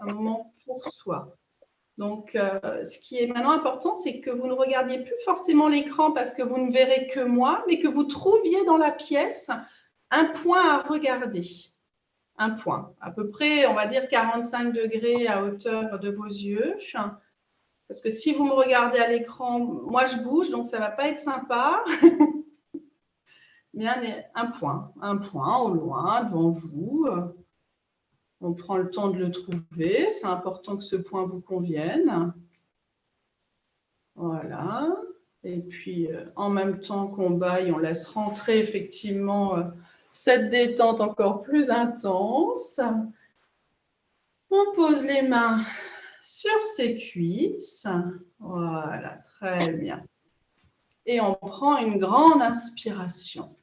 un moment pour soi. Donc, ce qui est maintenant important, c'est que vous ne regardiez plus forcément l'écran parce que vous ne verrez que moi, mais que vous trouviez dans la pièce un point à regarder. Un point, à peu près, on va dire 45 degrés à hauteur de vos yeux. Parce que si vous me regardez à l'écran, moi je bouge, donc ça ne va pas être sympa. Mais un point au loin, devant vous. On prend le temps de le trouver. C'est important que ce point vous convienne. Voilà. Et puis, en même temps qu'on baille, on laisse rentrer effectivement cette détente encore plus intense. On pose les mains sur ses cuisses. Voilà, très bien. Et on prend une grande inspiration.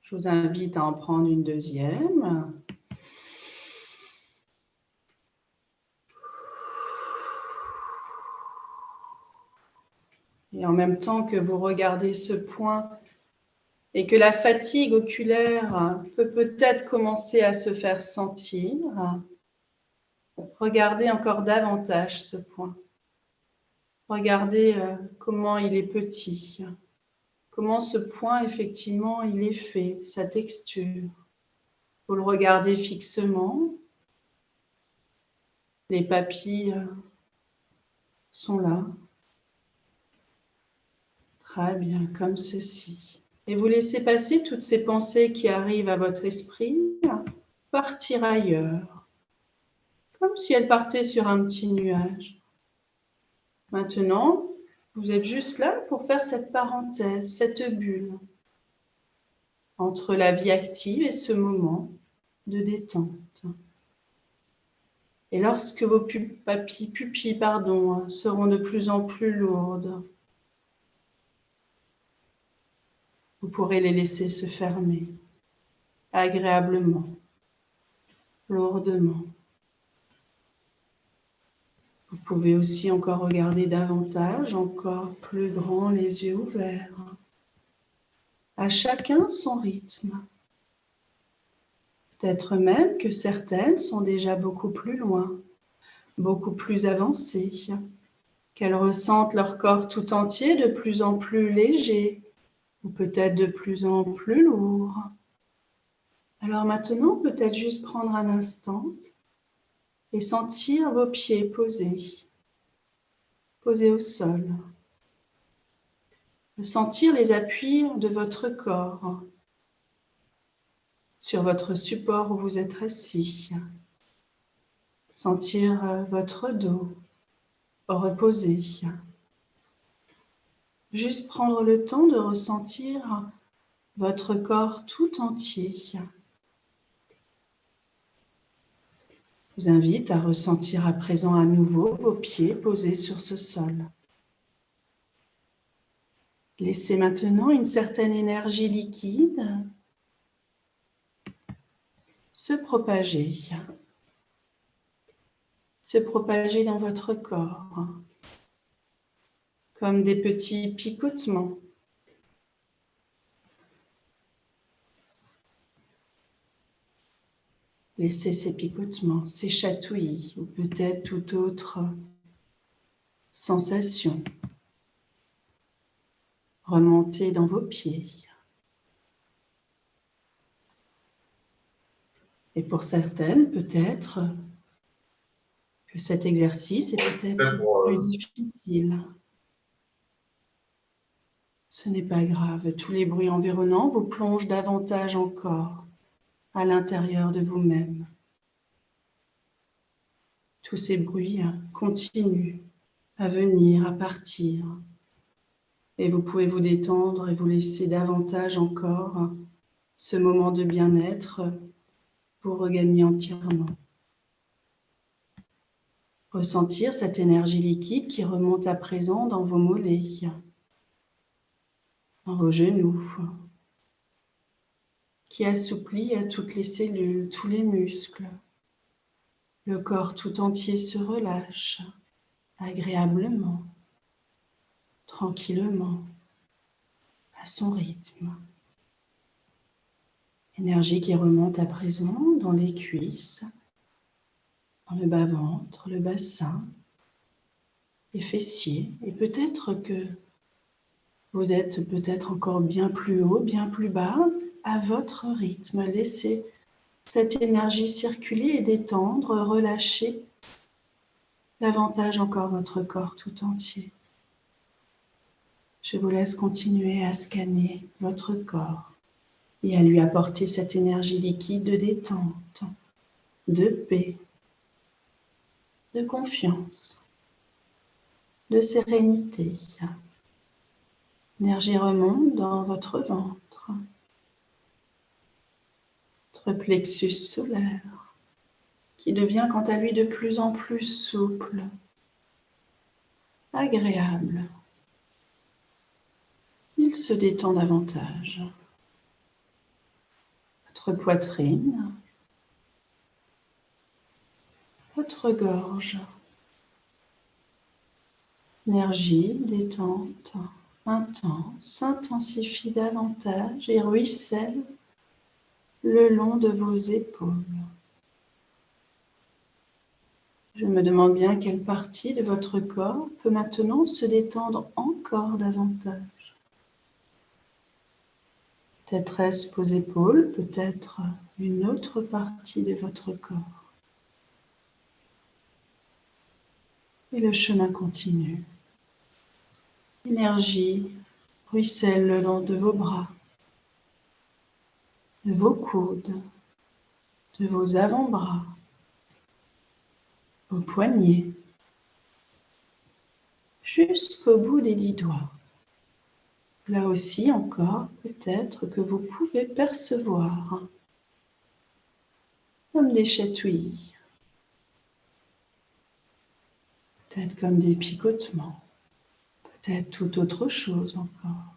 Je vous invite à en prendre une deuxième. Et en même temps que vous regardez ce point et que la fatigue oculaire peut peut-être commencer à se faire sentir, regardez encore davantage ce point. Regardez comment il est petit. Comment ce point, effectivement, il est fait, sa texture. Vous le regardez fixement. Les papilles sont là. Très bien, comme ceci. Et vous laissez passer toutes ces pensées qui arrivent à votre esprit, partir ailleurs, comme si elles partaient sur un petit nuage. Maintenant, vous êtes juste là pour faire cette parenthèse, cette bulle entre la vie active et ce moment de détente. Et lorsque vos pupilles seront de plus en plus lourdes, vous pourrez les laisser se fermer agréablement, lourdement. Vous pouvez aussi encore regarder davantage, encore plus grand, les yeux ouverts. À chacun son rythme. Peut-être même que certaines sont déjà beaucoup plus loin, beaucoup plus avancées, qu'elles ressentent leur corps tout entier de plus en plus léger, ou peut-être de plus en plus lourd. Alors maintenant, peut-être juste prendre un instant et sentir vos pieds posés au sol. Sentir les appuis de votre corps sur votre support où vous êtes assis. Sentir votre dos reposé. Juste prendre le temps de ressentir votre corps tout entier. Je vous invite à ressentir à présent à nouveau vos pieds posés sur ce sol. Laissez maintenant une certaine énergie liquide se propager dans votre corps, comme des petits picotements. Laissez ces picotements, ces chatouilles ou peut-être toute autre sensation remonter dans vos pieds. Et pour certaines, peut-être que cet exercice est peut-être plus difficile. Ce n'est pas grave, tous les bruits environnants vous plongent davantage encore à l'intérieur de vous-même. Tous ces bruits continuent à venir, à partir. Et vous pouvez vous détendre et vous laisser davantage encore ce moment de bien-être vous regagner entièrement. Ressentir cette énergie liquide qui remonte à présent dans vos mollets, dans vos genoux, qui assouplit à toutes les cellules, tous les muscles. Le corps tout entier se relâche agréablement, tranquillement, à son rythme. Énergie qui remonte à présent dans les cuisses, dans le bas-ventre, le bassin, les fessiers. Et peut-être que vous êtes peut-être encore bien plus haut, bien plus bas, à votre rythme. Laissez cette énergie circuler et détendre, relâcher davantage encore votre corps tout entier. Je vous laisse continuer à scanner votre corps et à lui apporter cette énergie liquide de détente, de paix, de confiance, de sérénité. L'énergie remonte dans votre ventre, votre plexus solaire, qui devient quant à lui de plus en plus souple, agréable. Il se détend davantage. Votre poitrine, votre gorge. L'énergie, détente, intense, s'intensifie davantage et ruisselle le long de vos épaules. Je me demande bien quelle partie de votre corps peut maintenant se détendre encore davantage. Peut-être est-ce vos épaules, peut-être une autre partie de votre corps. Et le chemin continue. L'énergie ruisselle le long de vos bras, de vos coudes, de vos avant-bras, vos poignets, jusqu'au bout des 10 doigts. Là aussi encore, peut-être que vous pouvez percevoir comme des chatouilles, peut-être comme des picotements, peut-être tout autre chose encore.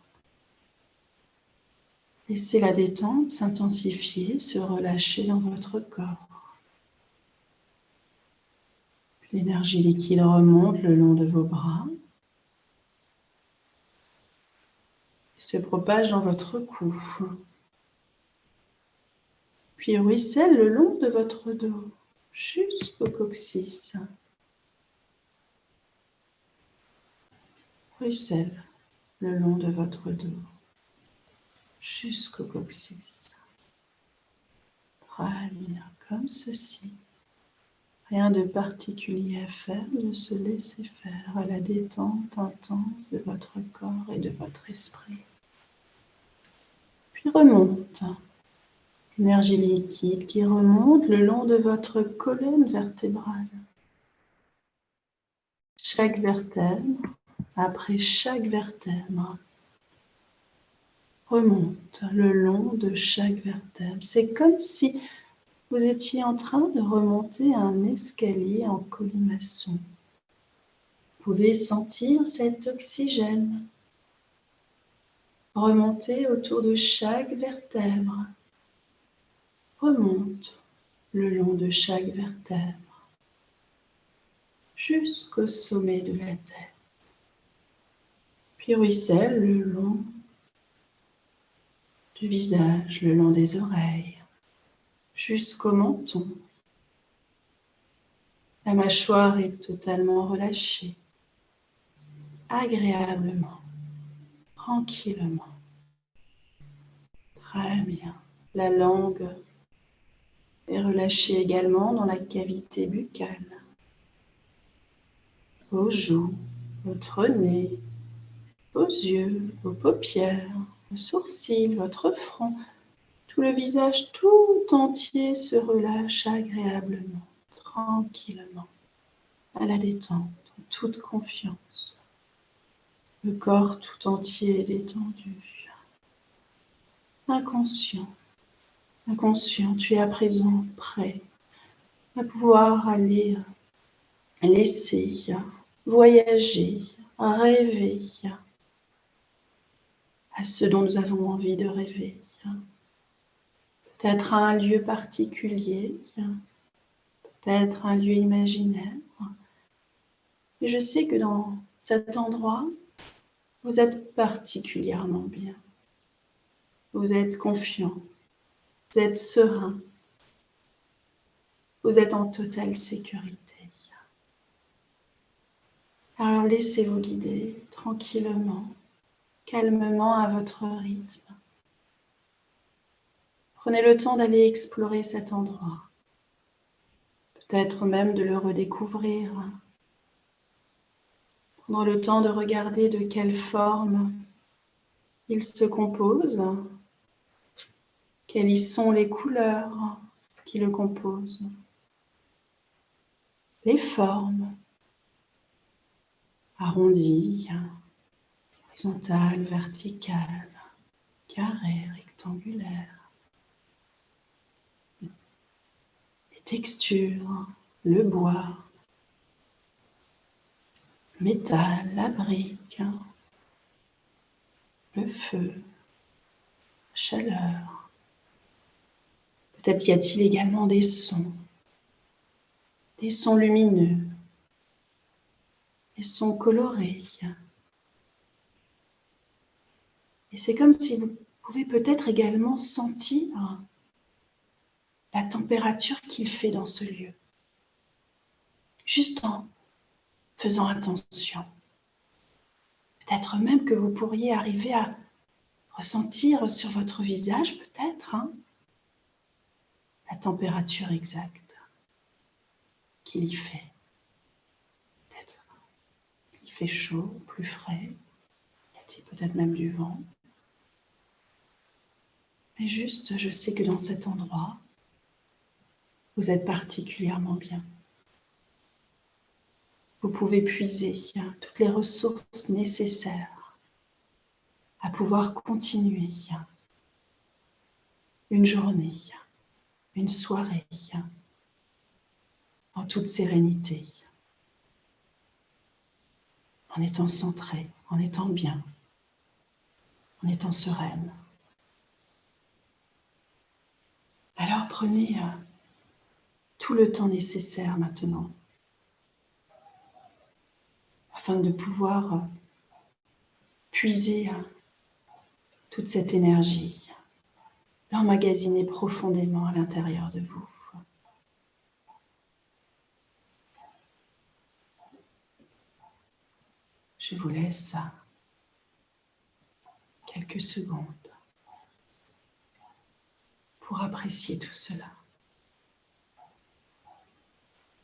Laissez la détente s'intensifier, se relâcher dans votre corps. L'énergie liquide remonte le long de vos bras et se propage dans votre cou. Puis ruisselle le long de votre dos jusqu'au coccyx. Ruisselle le long de votre dos jusqu'au coccyx. Très bien, comme ceci. Rien de particulier à faire, de se laisser faire à la détente intense de votre corps et de votre esprit. Puis remonte. Énergie liquide qui remonte le long de votre colonne vertébrale. Chaque vertèbre, après chaque vertèbre, remonte le long de chaque vertèbre. C'est comme si vous étiez en train de remonter un escalier en colimaçon. Vous pouvez sentir cet oxygène remonter autour de chaque vertèbre. Remonte le long de chaque vertèbre jusqu'au sommet de la tête. Puis ruisselle le long du visage, le long des oreilles, jusqu'au menton. La mâchoire est totalement relâchée, agréablement, tranquillement. Très bien. La langue est relâchée également dans la cavité buccale. Vos joues, votre nez, vos yeux, vos paupières, vos sourcils, votre front, tout le visage tout entier se relâche agréablement, tranquillement, à la détente, en toute confiance. Le corps tout entier est détendu. Inconscient, inconscient, tu es à présent prêt à pouvoir aller laisser, voyager, rêver à ce dont nous avons envie de rêver. Peut-être à un lieu particulier, peut-être un lieu imaginaire. Et je sais que dans cet endroit, vous êtes particulièrement bien. Vous êtes confiant, vous êtes serein, vous êtes en totale sécurité. Alors laissez-vous guider tranquillement, calmement à votre rythme. Prenez le temps d'aller explorer cet endroit, peut-être même de le redécouvrir. Prendre le temps de regarder de quelle forme il se compose, quelles y sont les couleurs qui le composent, les formes, arrondies, horizontales, verticales, carrées, rectangulaires, les textures, le bois, le métal, la brique, le feu, la chaleur. Peut-être y a-t-il également des sons lumineux, des sons colorés. Et c'est comme si vous pouvez peut-être également sentir la température qu'il fait dans ce lieu. Juste en faisant attention. Peut-être même que vous pourriez arriver à ressentir sur votre visage, peut-être, la température exacte qu'il y fait. Peut-être qu'il fait chaud, plus frais, y a-t-il peut-être même du vent. Mais juste, je sais que dans cet endroit, vous êtes particulièrement bien. Vous pouvez puiser toutes les ressources nécessaires à pouvoir continuer une journée, une soirée en toute sérénité, en étant centrée, en étant bien, en étant sereine. Alors prenez tout le temps nécessaire maintenant afin de pouvoir puiser toute cette énergie, l'emmagasiner profondément à l'intérieur de vous. Je vous laisse quelques secondes pour apprécier tout cela.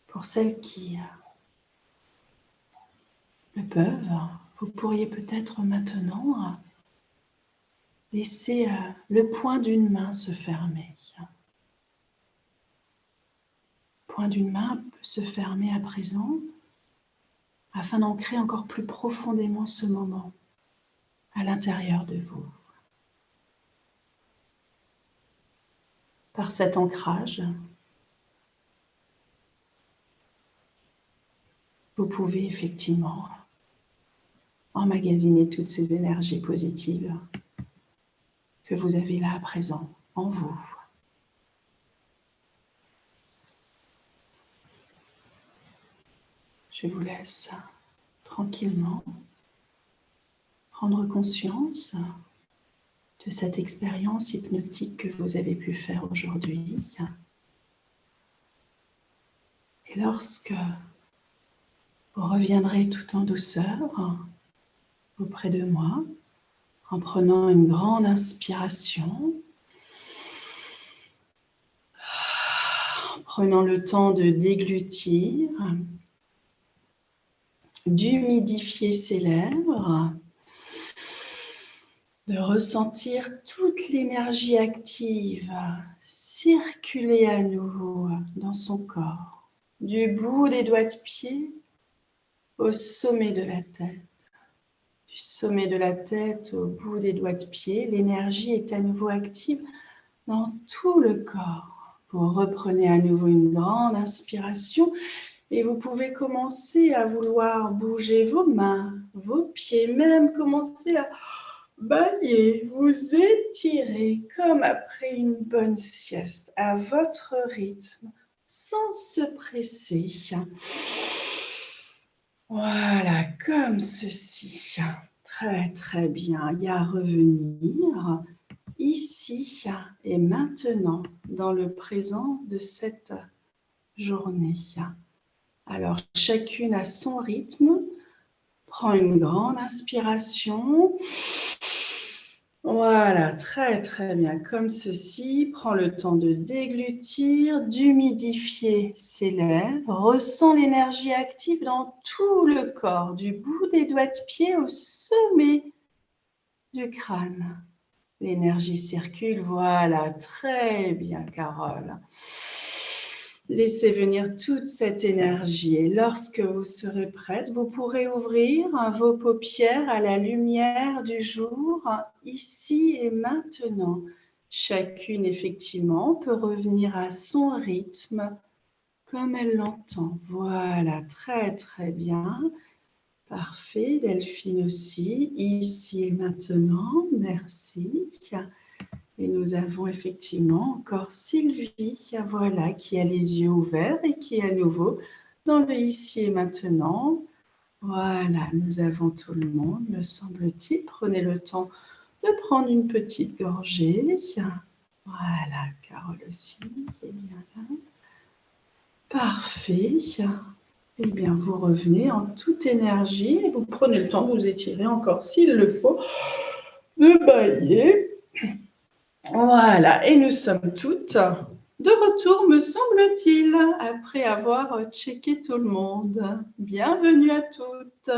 Pour celles qui le peuvent, vous pourriez peut-être maintenant laisser le point d'une main se fermer. Le point d'une main peut se fermer à présent afin d'ancrer encore plus profondément ce moment à l'intérieur de vous. Par cet ancrage, vous pouvez effectivement emmagasiner toutes ces énergies positives que vous avez là à présent en vous. Je vous laisse tranquillement prendre conscience de cette expérience hypnotique que vous avez pu faire aujourd'hui. Et lorsque vous reviendrez tout en douceur auprès de moi, en prenant une grande inspiration, en prenant le temps de déglutir, d'humidifier ses lèvres, de ressentir toute l'énergie active circuler à nouveau dans son corps, du bout des doigts de pied au sommet de la tête. Du sommet de la tête au bout des doigts de pied, l'énergie est à nouveau active dans tout le corps. Vous reprenez à nouveau une grande inspiration et vous pouvez commencer à vouloir bouger vos mains, vos pieds, même commencer à bailler, vous étirer comme après une bonne sieste, à votre rythme, sans se presser. Voilà, comme ceci. Très, très bien. Et à revenir ici et maintenant, dans le présent de cette journée. Alors, chacune à son rythme, prend une grande inspiration. Voilà, très très bien, comme ceci. Prends le temps de déglutir, d'humidifier ses lèvres. Ressens l'énergie active dans tout le corps, du bout des doigts de pied au sommet du crâne. L'énergie circule, voilà, très bien, Carole. Laissez venir toute cette énergie et lorsque vous serez prête, vous pourrez ouvrir vos paupières à la lumière du jour, ici et maintenant. Chacune, effectivement, peut revenir à son rythme comme elle l'entend. Voilà, très très bien. Parfait, Delphine aussi, ici et maintenant, merci. Et nous avons effectivement encore Sylvie, voilà, qui a les yeux ouverts et qui est à nouveau dans le ici et maintenant. Voilà, nous avons tout le monde, me semble-t-il. Prenez le temps de prendre une petite gorgée. Voilà, Carole aussi, qui est bien là. Parfait. Eh bien, vous revenez en toute énergie et vous prenez le temps de vous étirer encore s'il le faut, de bailler. Voilà, et nous sommes toutes de retour, me semble-t-il, après avoir checké tout le monde. Bienvenue à toutes.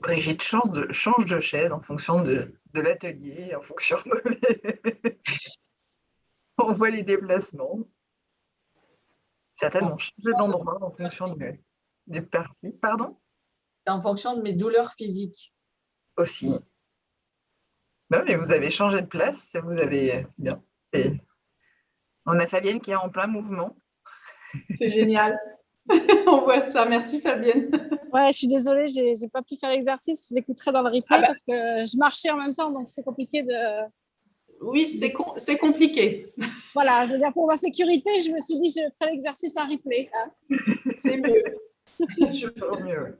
Brigitte change de chaise en fonction de de l'atelier en fonction on voit les déplacements. Certaines ont changé d'endroit en fonction des parties. Pardon? C'est en fonction de mes douleurs physiques. Aussi. Non, mais vous avez changé de place, c'est bien. Et on a Fabienne qui est en plein mouvement. C'est génial. On voit ça. Merci Fabienne. Ouais, je suis désolée, j'ai pas pu faire l'exercice. Je l'écouterai dans le replay parce que je marchais en même temps, donc c'est compliqué de. Oui, c'est compliqué. Voilà, c'est-à-dire pour ma sécurité, je me suis dit je ferai l'exercice en replay. C'est mieux. Mieux.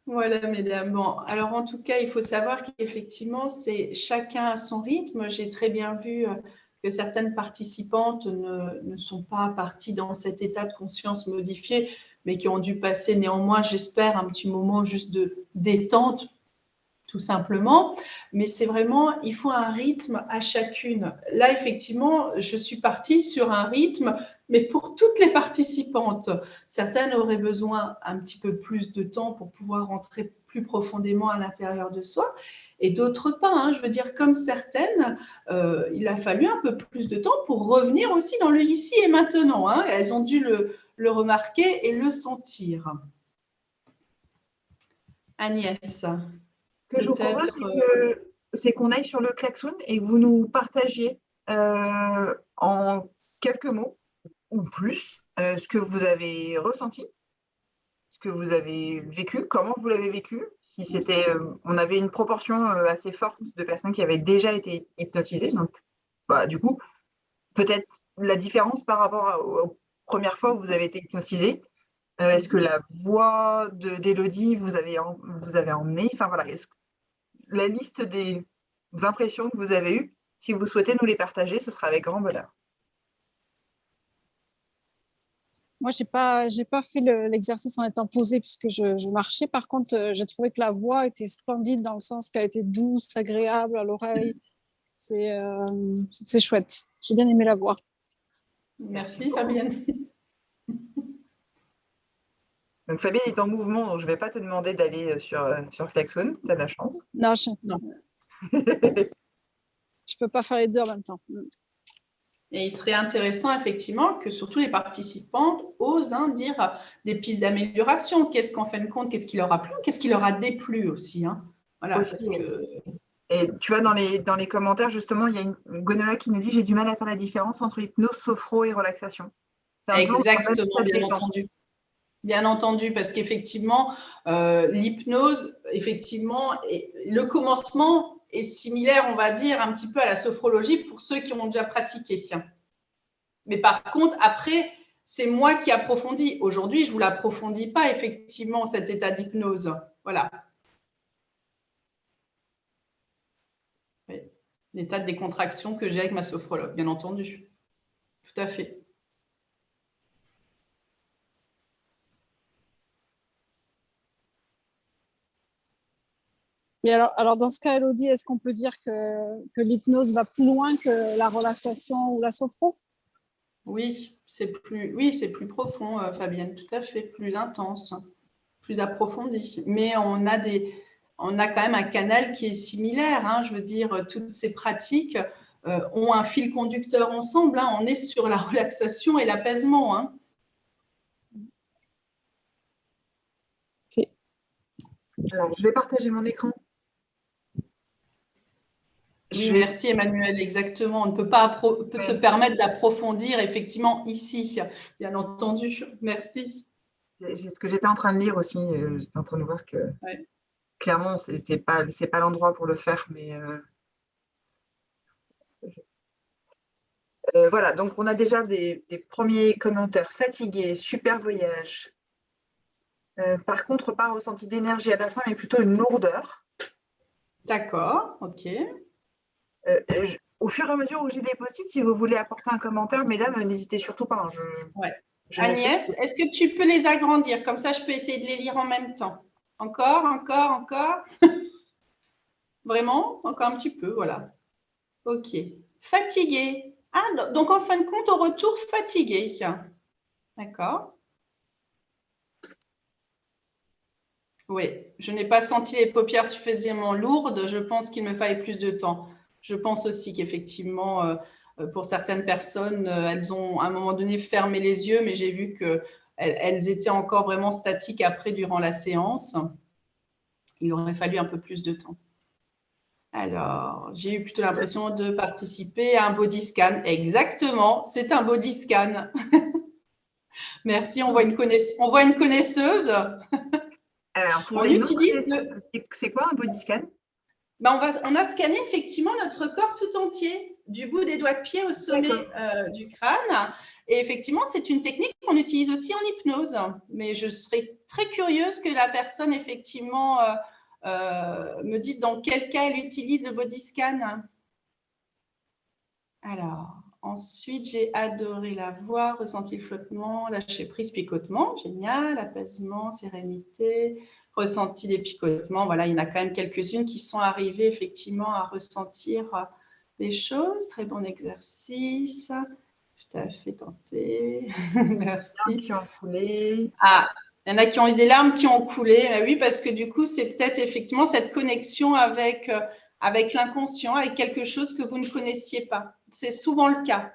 Voilà, mesdames. Bon, alors en tout cas, il faut savoir qu'effectivement, c'est chacun à son rythme. J'ai très bien vu que certaines participantes ne sont pas parties dans cet état de conscience modifié, mais qui ont dû passer néanmoins, j'espère, un petit moment juste de détente, tout simplement. Mais c'est vraiment, il faut un rythme à chacune. Là, effectivement, je suis partie sur un rythme, mais pour toutes les participantes. Certaines auraient besoin un petit peu plus de temps pour pouvoir rentrer plus profondément à l'intérieur de soi, et d'autres pas. Hein. Je veux dire, comme certaines, il a fallu un peu plus de temps pour revenir aussi dans le ici et maintenant. Hein. Elles ont dû le remarquer et le sentir. Agnès. Ce que je vous propose, c'est qu'on aille sur le klaxon et que vous nous partagiez en quelques mots ou plus ce que vous avez ressenti, ce que vous avez vécu, comment vous l'avez vécu, si c'était, on avait une proportion assez forte de personnes qui avaient déjà été hypnotisées, donc du coup, peut-être la différence par rapport aux premières fois où vous avez été hypnotisé. Est-ce que la voix d'Élodie vous avez emmené, enfin voilà, la liste des impressions que vous avez eues, si vous souhaitez nous les partager, ce sera avec grand bonheur. Moi, j'ai pas fait l'exercice en étant posée puisque je marchais. Par contre, j'ai trouvé que la voix était splendide dans le sens qu'elle était douce, agréable à l'oreille. C'est chouette. J'ai bien aimé la voix. Merci Fabienne. Donc Fabienne est en mouvement, donc je ne vais pas te demander d'aller sur Klaxon, tu as de la chance. Non, je peux pas faire les deux en même temps. Et il serait intéressant, effectivement, que surtout les participantes osent dire des pistes d'amélioration. Qu'est-ce qu'en fin de compte, qu'est-ce qui leur a plu, qu'est-ce qui leur a déplu aussi. Hein. Voilà, aussi, parce que... Et tu vois, dans les commentaires, justement, il y a une Gonola qui nous dit « J'ai du mal à faire la différence entre hypnose, sophro et relaxation ». Exactement, bien entendu. Bien entendu, parce qu'effectivement, l'hypnose, effectivement, le commencement est similaire, on va dire, un petit peu à la sophrologie pour ceux qui ont déjà pratiqué. Mais par contre, après, c'est moi qui approfondis. Aujourd'hui, je ne vous l'approfondis pas, effectivement, cet état d'hypnose. Voilà. Oui. L'état de décontraction que j'ai avec ma sophrologue, bien entendu. Tout à fait. Et alors, dans ce cas, Élodie, est-ce qu'on peut dire que l'hypnose va plus loin que la relaxation ou la sophro? Oui, c'est plus profond, Fabienne, tout à fait, plus intense, plus approfondi. Mais on a quand même un canal qui est similaire. Hein, je veux dire, toutes ces pratiques ont un fil conducteur ensemble. Hein, on est sur la relaxation et l'apaisement. Hein. Okay. Alors, je vais partager mon écran. Oui, merci Emmanuel, exactement. On ne peut pas se permettre d'approfondir effectivement ici, bien entendu. Merci. C'est ce que j'étais en train de lire aussi. J'étais en train de voir que clairement, c'est pas l'endroit pour le faire, mais voilà. Donc, on a déjà des premiers commentaires. Fatigué, super voyage. Par contre, pas ressenti d'énergie à la fin, mais plutôt une lourdeur. D'accord, ok. Au fur et à mesure où j'ai des post-it, si vous voulez apporter un commentaire, mesdames, n'hésitez surtout pas. Agnès, est-ce que tu peux les agrandir? Comme ça, je peux essayer de les lire en même temps. Encore. Vraiment? Encore un petit peu, voilà. Ok. Fatigué. Ah, donc en fin de compte, au retour, fatigué. D'accord. Oui, je n'ai pas senti les paupières suffisamment lourdes. Je pense qu'il me fallait plus de temps. Je pense aussi qu'effectivement, pour certaines personnes, elles ont à un moment donné fermé les yeux, mais j'ai vu qu'elles étaient encore vraiment statiques après, durant la séance. Il aurait fallu un peu plus de temps. Alors, j'ai eu plutôt l'impression de participer à un body scan. Exactement, c'est un body scan. Merci, on voit une connaisseuse. Alors, pour On les utilise c'est quoi un body scan? Ben, on a scanné effectivement notre corps tout entier, du bout des doigts de pied au sommet du crâne. Et effectivement, c'est une technique qu'on utilise aussi en hypnose. Mais je serais très curieuse que la personne, effectivement, me dise dans quel cas elle utilise le body scan. Alors, ensuite, j'ai adoré la voix, ressenti le flottement, lâcher prise, picotement. Génial, apaisement, sérénité, ressenti des picotements. Voilà, il y en a quand même quelques-unes qui sont arrivées effectivement à ressentir les choses. Très bon exercice. Tout à fait tenté. Merci. Qui ont coulé. Ah, il y en a qui ont eu des larmes qui ont coulé. Oui, parce que du coup, c'est peut-être effectivement cette connexion avec l'inconscient, avec quelque chose que vous ne connaissiez pas. C'est souvent le cas.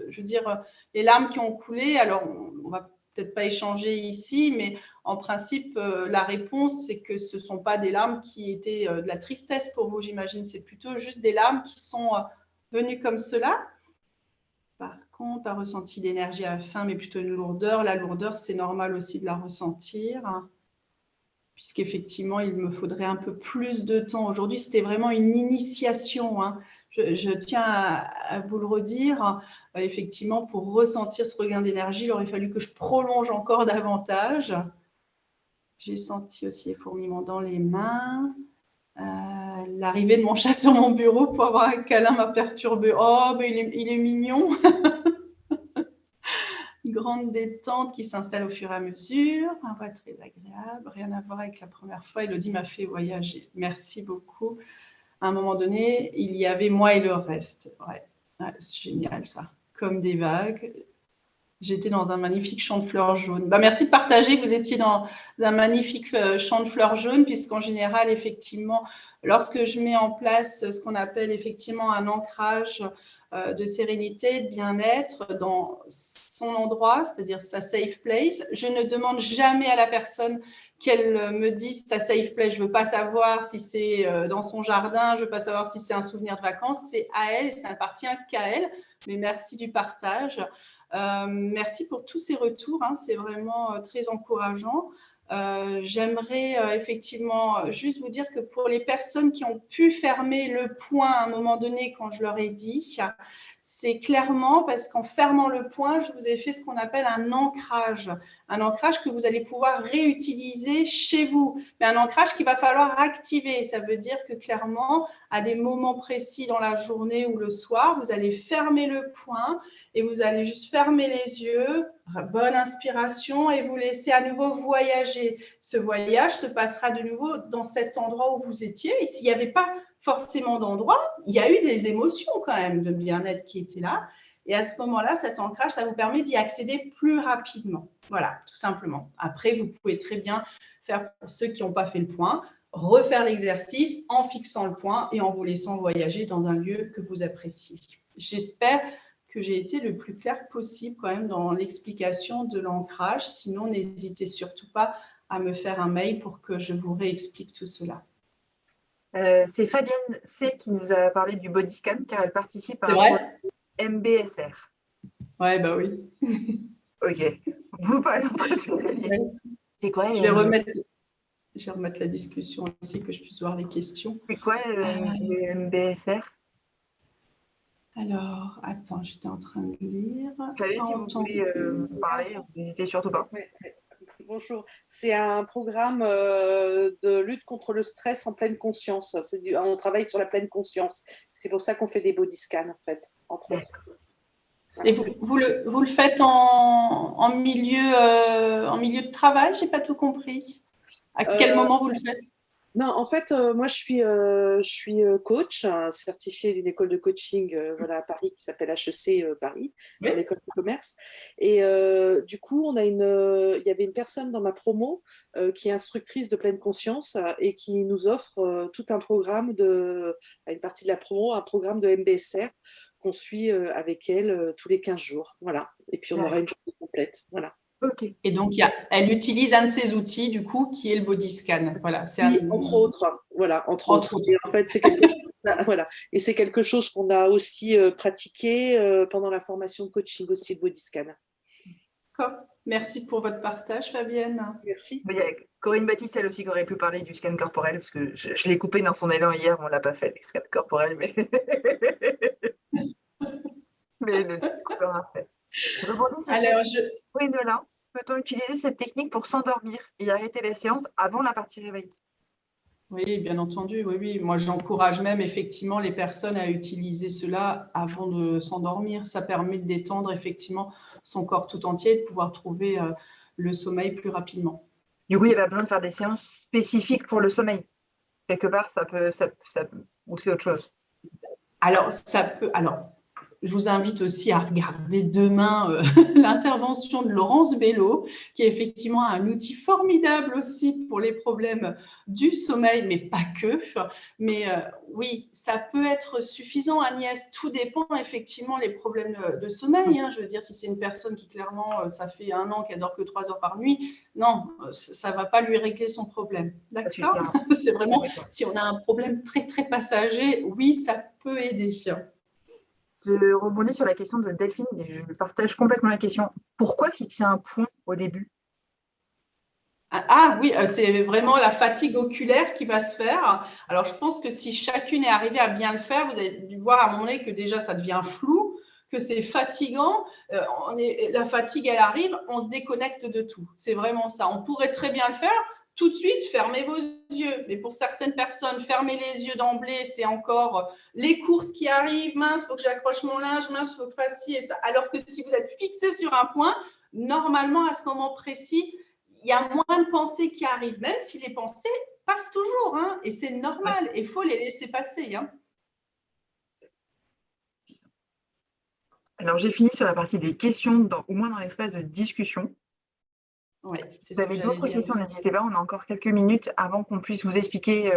Je veux dire, les larmes qui ont coulé, alors on va peut-être pas échanger ici, mais en principe, la réponse, c'est que ce ne sont pas des larmes qui étaient de la tristesse pour vous, j'imagine. C'est plutôt juste des larmes qui sont venues comme cela. Par contre, pas ressenti d'énergie à la fin, mais plutôt une lourdeur. La lourdeur, c'est normal aussi de la ressentir, puisqu'effectivement, il me faudrait un peu plus de temps. Aujourd'hui, c'était vraiment une initiation. Hein. Je tiens à vous le redire. Effectivement, pour ressentir ce regain d'énergie, il aurait fallu que je prolonge encore davantage. J'ai senti aussi les fourmillements dans les mains. L'arrivée de mon chat sur mon bureau pour avoir un câlin m'a perturbée. Oh, mais il est mignon. Grande détente qui s'installe au fur et à mesure. Un voix très agréable. Rien à voir avec la première fois. Elodie m'a fait voyager. Merci beaucoup. À un moment donné, il y avait moi et le reste. Ouais, c'est génial ça. Comme des vagues. J'étais dans un magnifique champ de fleurs jaunes. Merci de partager que vous étiez dans un magnifique champ de fleurs jaunes, puisqu'en général, effectivement, lorsque je mets en place ce qu'on appelle effectivement un ancrage de sérénité, de bien-être dans son endroit, c'est-à-dire sa safe place, je ne demande jamais à la personne qu'elle me dise sa safe place. Je ne veux pas savoir si c'est dans son jardin, je ne veux pas savoir si c'est un souvenir de vacances. C'est à elle et ça n'appartient qu'à elle. Mais merci du partage. Merci pour tous ces retours, hein, c'est vraiment très encourageant. J'aimerais effectivement juste vous dire que pour les personnes qui ont pu fermer le point à un moment donné quand je leur ai dit, c'est clairement parce qu'en fermant le point, je vous ai fait ce qu'on appelle un ancrage que vous allez pouvoir réutiliser chez vous, mais un ancrage qu'il va falloir activer. Ça veut dire que clairement, à des moments précis dans la journée ou le soir, vous allez fermer le point et vous allez juste fermer les yeux, bonne inspiration et vous laisser à nouveau voyager. Ce voyage se passera de nouveau dans cet endroit où vous étiez et s'il n'y avait pas forcément d'endroit, il y a eu des émotions quand même de bien-être qui étaient là. Et à ce moment-là, cet ancrage, ça vous permet d'y accéder plus rapidement. Voilà, tout simplement. Après, vous pouvez très bien faire, pour ceux qui n'ont pas fait le point, refaire l'exercice en fixant le point et en vous laissant voyager dans un lieu que vous appréciez. J'espère que j'ai été le plus clair possible quand même dans l'explication de l'ancrage. Sinon, n'hésitez surtout pas à me faire un mail pour que je vous réexplique tout cela. C'est Fabienne C qui nous a parlé du body scan car elle participe à un projet MBSR. Ouais, bah oui. Ok. Vous parlez entre spécialistes. C'est quoi Je vais remettre la discussion ici que je puisse voir les questions. C'est quoi le MBSR? Alors, attends, j'étais en train de lire. Savez si vous voulez parler, n'hésitez surtout pas. Bonjour, c'est un programme de lutte contre le stress en pleine conscience. On travaille sur la pleine conscience. C'est pour ça qu'on fait des body scans, en fait, entre autres. Et vous le faites en milieu de travail? Je n'ai pas tout compris. À quel moment vous le faites? Non, en fait, moi, je suis coach, certifiée d'une école de coaching voilà, à Paris qui s'appelle HEC Paris, Oui. dans l'école de commerce. Et du coup, il y avait une personne dans ma promo qui est instructrice de pleine conscience et qui nous offre tout un programme à une partie de la promo, un programme de MBSR qu'on suit avec elle tous les 15 jours. Voilà. Et puis, on aura une journée complète. Voilà. Ok. Et donc, elle utilise un de ses outils, du coup, qui est le body scan. Voilà, c'est Oui, entre autres, voilà, entre autres. Et en fait, c'est quelque chose, voilà, et c'est quelque chose qu'on a aussi pratiqué pendant la formation de coaching aussi de body scan. D'accord. Merci pour votre partage, Fabienne. Merci. Mais il y a Corinne Baptiste, elle aussi, qui aurait pu parler du scan corporel, parce que je l'ai coupé dans son élan hier, on ne l'a pas fait, le scan corporel, mais, mais le coup l'aura fait. Je rebondis sur Alors, oui, Nola, peut-on utiliser cette technique pour s'endormir et arrêter la séance avant la partie réveil? Oui, bien entendu, oui, oui. Moi, j'encourage même effectivement les personnes à utiliser cela avant de s'endormir. Ça permet de détendre effectivement son corps tout entier et de pouvoir trouver le sommeil plus rapidement. Du coup, il y a besoin de faire des séances spécifiques pour le sommeil. Quelque part, ou c'est autre chose. Alors, je vous invite aussi à regarder demain l'intervention de Laurence Bello, qui est effectivement un outil formidable aussi pour les problèmes du sommeil, mais pas que. Mais oui, ça peut être suffisant, Agnès. Tout dépend effectivement des problèmes de sommeil. Hein. Je veux dire, si c'est une personne qui clairement, ça fait 1 an qu'elle dort que 3 heures par nuit, non, ça ne va pas lui régler son problème. D'accord? C'est vraiment, si on a un problème très, très passager, oui, ça peut aider. Je rebondis sur la question de Delphine et je partage complètement la question. Pourquoi fixer un point au début? Ah oui, c'est vraiment la fatigue oculaire qui va se faire. Alors, je pense que si chacune est arrivée à bien le faire, vous avez dû voir à un moment donné que déjà, ça devient flou, que c'est fatigant. La fatigue, elle arrive, on se déconnecte de tout. C'est vraiment ça. On pourrait très bien le faire. Tout de suite, fermez vos yeux. Mais pour certaines personnes, fermer les yeux d'emblée, c'est encore les courses qui arrivent. Mince, il faut que j'accroche mon linge. Mince, il faut que je fasse ci et ça. Alors que si vous êtes fixé sur un point, normalement, à ce moment précis, il y a moins de pensées qui arrivent, même si les pensées passent toujours, hein, et c'est normal, il faut les laisser passer. Hein. Alors, j'ai fini sur la partie des questions, au moins dans l'espace de discussion. Ouais, si vous avez d'autres questions, n'hésitez pas, on a encore quelques minutes avant qu'on puisse vous expliquer.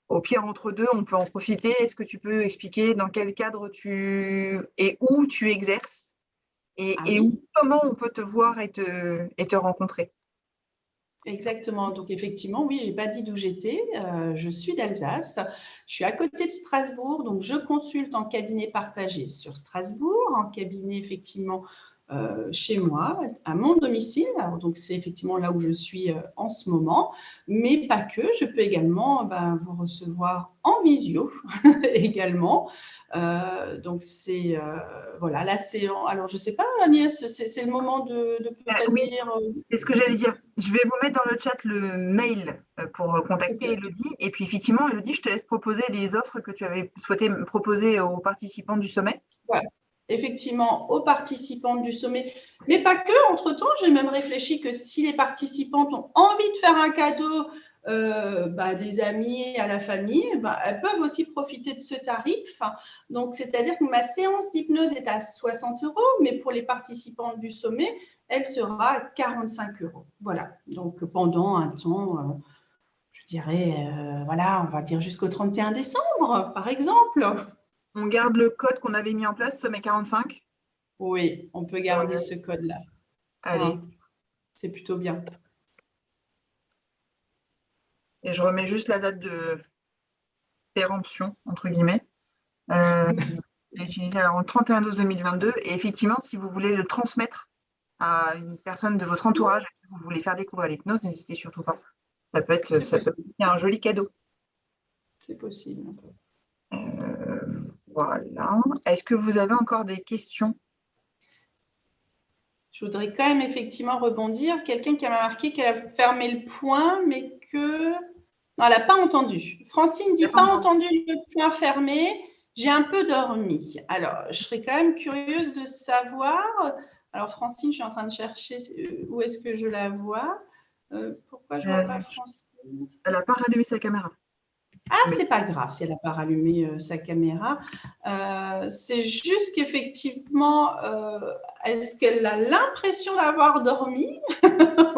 Au pire, entre deux, on peut en profiter. Est-ce que tu peux expliquer dans quel cadre et où tu exerces et comment on peut te voir et te rencontrer? Exactement. Donc, effectivement, oui, je n'ai pas dit d'où j'étais. Je suis d'Alsace. Je suis à côté de Strasbourg. Donc, je consulte en cabinet partagé sur Strasbourg, en cabinet, effectivement, chez moi, à mon domicile. Alors, donc, c'est effectivement là où je suis en ce moment. Mais pas que. Je peux également vous recevoir en visio également. Donc, c'est voilà, la séance. Alors, je ne sais pas, Agnès, c'est le moment de peut-être dire. C'est ce que j'allais dire. Je vais vous mettre dans le chat le mail pour contacter Elodie. Et puis, effectivement, Elodie, je te laisse proposer les offres que tu avais souhaité proposer aux participants du sommet. Voilà. Effectivement, aux participants du sommet, mais pas que. Entre-temps, j'ai même réfléchi que si les participantes ont envie de faire un cadeau des amis, à la famille, elles peuvent aussi profiter de ce tarif. Donc, c'est-à-dire que ma séance d'hypnose est à 60 €, mais pour les participantes du sommet, elle sera à 45 €. Voilà. Donc, pendant un temps, je dirais, voilà, on va dire jusqu'au 31 décembre, par exemple. On garde le code qu'on avait mis en place, sommet 45? Oui, on peut garder ce code-là. Allez. C'est plutôt bien. Et je remets juste la date de péremption, entre guillemets. Utilisé le 31/12/2022. Et effectivement, si vous voulez le transmettre à une personne de votre entourage, que vous voulez faire découvrir l'hypnose, n'hésitez surtout pas. Ça peut être un joli cadeau. C'est possible. Voilà. Est-ce que vous avez encore des questions? Je voudrais quand même effectivement rebondir. Quelqu'un qui m'a marqué qu'elle a fermé le point, mais que... Non, elle n'a pas entendu. Francine dit pas entendu le point fermé. J'ai un peu dormi. Alors, je serais quand même curieuse de savoir. Alors, Francine, je suis en train de chercher où est-ce que je la vois. Pourquoi je ne vois pas Francine? Elle n'a pas rallumé sa caméra. Ah, c'est pas grave si elle n'a pas rallumé sa caméra. C'est juste qu'effectivement, est-ce qu'elle a l'impression d'avoir dormi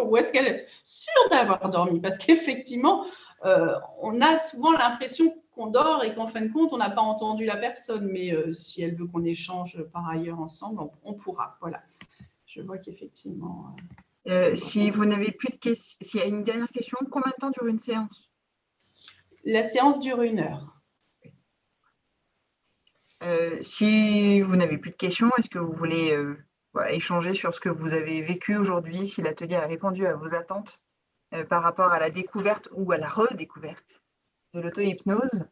ou est-ce qu'elle est sûre d'avoir dormi? Parce qu'effectivement, on a souvent l'impression qu'on dort et qu'en fin de compte, on n'a pas entendu la personne. Mais si elle veut qu'on échange par ailleurs ensemble, on pourra. Voilà. Je vois qu'effectivement… Si vous n'avez plus de questions, s'il y a une dernière question, combien de temps dure une séance? La séance dure 1 heure. Si vous n'avez plus de questions, est-ce que vous voulez échanger sur ce que vous avez vécu aujourd'hui, si l'atelier a répondu à vos attentes par rapport à la découverte ou à la redécouverte de l'auto-hypnose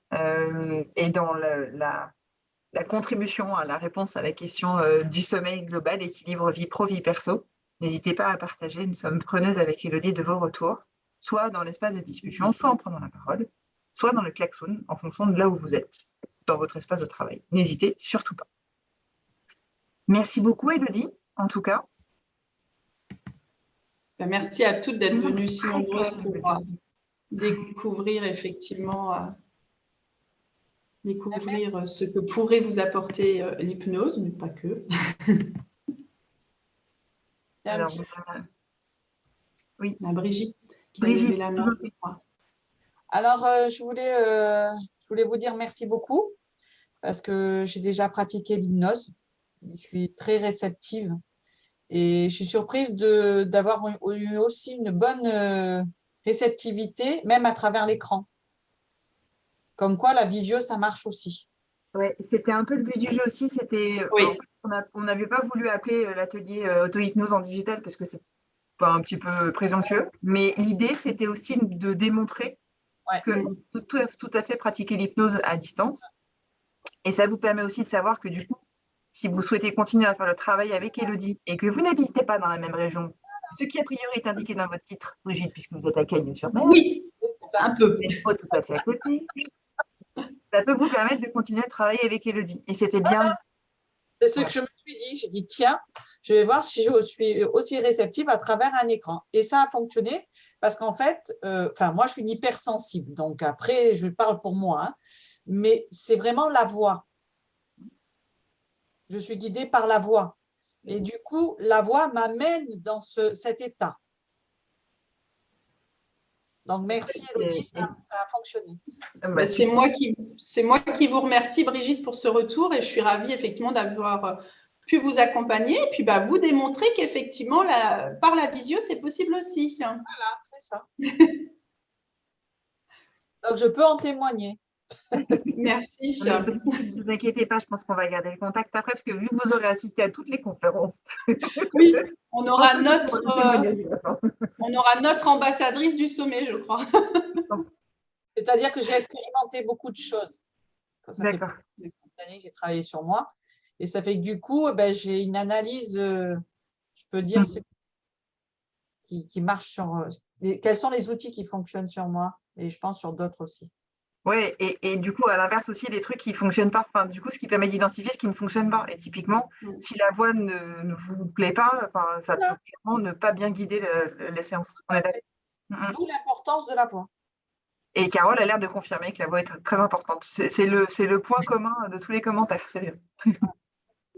et dans la contribution à la réponse à la question du sommeil global, équilibre vie pro, vie perso? N'hésitez pas à partager. Nous sommes preneuses avec Élodie de vos retours, soit dans l'espace de discussion, soit en prenant la parole, soit dans le klaxon, en fonction de là où vous êtes, dans votre espace de travail. N'hésitez surtout pas. Merci beaucoup, Élodie, en tout cas. Merci à toutes d'être venues si nombreuses pour découvrir effectivement ce que pourrait vous apporter l'hypnose, mais pas que. Alors, oui, Brigitte qui a Brigitte, levé la main. Alors, je voulais vous dire merci beaucoup parce que j'ai déjà pratiqué l'hypnose. Je suis très réceptive et je suis surprise d'avoir eu aussi une bonne réceptivité, même à travers l'écran. Comme quoi, la visio, ça marche aussi. Oui, c'était un peu le but du jeu aussi. On n'avait pas voulu appeler l'atelier auto-hypnose en digital parce que c'est pas un petit peu présomptueux. Mais l'idée, c'était aussi de démontrer que tout à fait pratiquer l'hypnose à distance. Et ça vous permet aussi de savoir que du coup, si vous souhaitez continuer à faire le travail avec Élodie et que vous n'habitez pas dans la même région, ce qui a priori est indiqué dans votre titre, Brigitte, puisque vous êtes à Cagnes-sur-Mer, oui, c'est un peu. Vous n'êtes pas tout à fait à côté. Ça peut vous permettre de continuer à travailler avec Élodie. Et c'était bien. Voilà. C'est ce que je me suis dit. J'ai dit, tiens, je vais voir si je suis aussi réceptive à travers un écran. Et ça a fonctionné parce qu'en fait, moi, je suis une hypersensible. Donc, après, je parle pour moi. Hein, mais c'est vraiment la voix. Je suis guidée par la voix. Et du coup, la voix m'amène dans cet état. Donc, merci, Élodie, ça a fonctionné. C'est moi qui vous remercie, Brigitte, pour ce retour. Et je suis ravie, effectivement, d'avoir pu vous accompagner et puis vous démontrer qu'effectivement, par la visio, c'est possible aussi. Voilà, c'est ça. Donc, je peux en témoigner. Merci. Ne vous inquiétez pas, je pense qu'on va garder le contact après, parce que vu que vous aurez assisté à toutes les conférences. Oui, on aura notre ambassadrice du sommet, je crois. C'est-à-dire que j'ai expérimenté beaucoup de choses. D'accord. J'ai travaillé sur moi. Et ça fait que du coup, j'ai une analyse, je peux dire, qui marche sur… quels sont les outils qui fonctionnent sur moi et je pense sur d'autres aussi. Oui, et du coup, à l'inverse aussi, les trucs qui ne fonctionnent pas. Enfin, du coup, ce qui permet d'identifier ce qui ne fonctionne pas. Et typiquement, si la voix ne vous plaît pas, ça peut vraiment ne pas bien guider les séances. D'où l'importance de la voix. Et Carole a l'air de confirmer que la voix est très importante. C'est le point commun de tous les commentaires. C'est bien.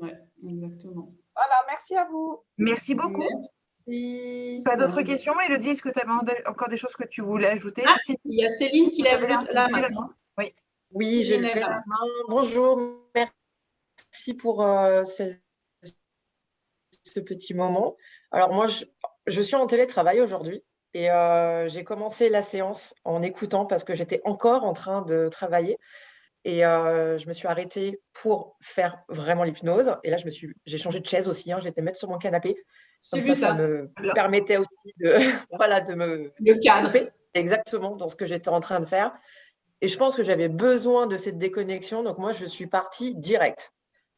Oui, exactement. Voilà, merci à vous. Merci beaucoup. Merci. Pas d'autres questions, Élodie? Est-ce que tu avais encore des choses que tu voulais ajouter? Il y a Céline qui lève la main. Oui, j'ai levé la main. Bonjour, merci pour ce petit moment. Alors moi, je suis en télétravail aujourd'hui et j'ai commencé la séance en écoutant parce que j'étais encore en train de travailler. Et je me suis arrêtée pour faire vraiment l'hypnose. Et là, j'ai changé de chaise aussi. Hein, j'étais mettre sur mon canapé. Comme ça me permettait aussi de me couper exactement dans ce que j'étais en train de faire. Et je pense que j'avais besoin de cette déconnexion. Donc, moi, je suis partie direct.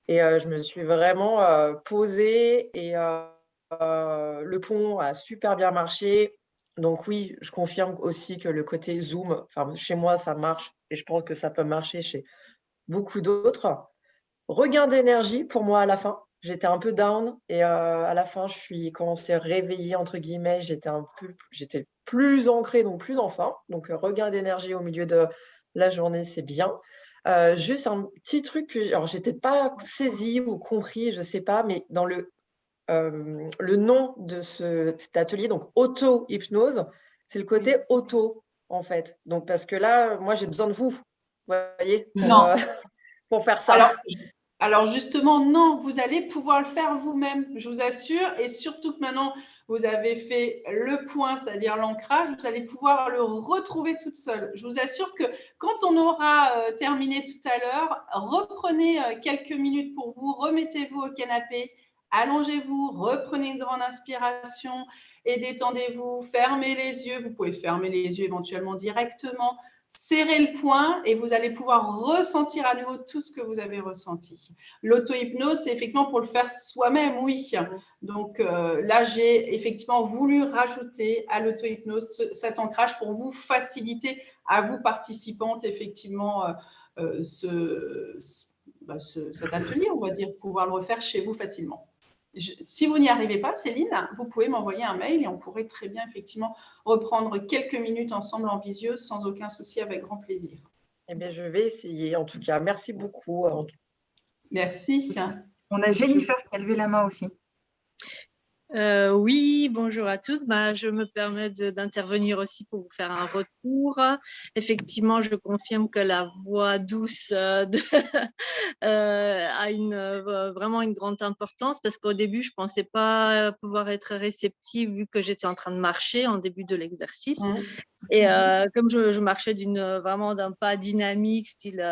Et je me suis vraiment posée. Et le pont a super bien marché. Donc, oui, je confirme aussi que le côté Zoom, chez moi, ça marche. Et je pense que ça peut marcher chez beaucoup d'autres. Regain d'énergie pour moi à la fin. J'étais un peu down et à la fin, quand on s'est réveillé, entre guillemets, j'étais plus ancré, donc plus en forme. Donc, regain d'énergie au milieu de la journée, c'est bien. Juste un petit truc que alors j'ai peut-être pas saisi ou compris, je sais pas, mais dans le nom de cet atelier, donc auto-hypnose, c'est le côté auto, en fait. Donc, parce que là, moi, j'ai besoin de vous voyez, pour faire ça. Alors justement, non, vous allez pouvoir le faire vous-même, je vous assure. Et surtout que maintenant, vous avez fait le point, c'est-à-dire l'ancrage, vous allez pouvoir le retrouver toute seule. Je vous assure que quand on aura terminé tout à l'heure, reprenez quelques minutes pour vous, remettez-vous au canapé, allongez-vous, reprenez une grande inspiration et détendez-vous, fermez les yeux. Vous pouvez fermer les yeux éventuellement directement. Serrez le poing et vous allez pouvoir ressentir à nouveau tout ce que vous avez ressenti. L'auto-hypnose, c'est effectivement pour le faire soi-même, oui. Donc là, j'ai effectivement voulu rajouter à l'auto-hypnose cet ancrage pour vous faciliter à vous participantes effectivement cet atelier, on va dire, pouvoir le refaire chez vous facilement. Si vous n'y arrivez pas, Céline, vous pouvez m'envoyer un mail et on pourrait très bien effectivement reprendre quelques minutes ensemble en visio sans aucun souci, avec grand plaisir. Eh bien, je vais essayer en tout cas. Merci beaucoup. Merci. On a Jennifer qui a levé la main aussi. Oui, bonjour à toutes. Je me permets d'intervenir aussi pour vous faire un retour. Effectivement, je confirme que la voix douce a vraiment une grande importance, parce qu'au début, je ne pensais pas pouvoir être réceptive vu que j'étais en train de marcher en début de l'exercice. Et comme je marchais vraiment d'un pas dynamique, style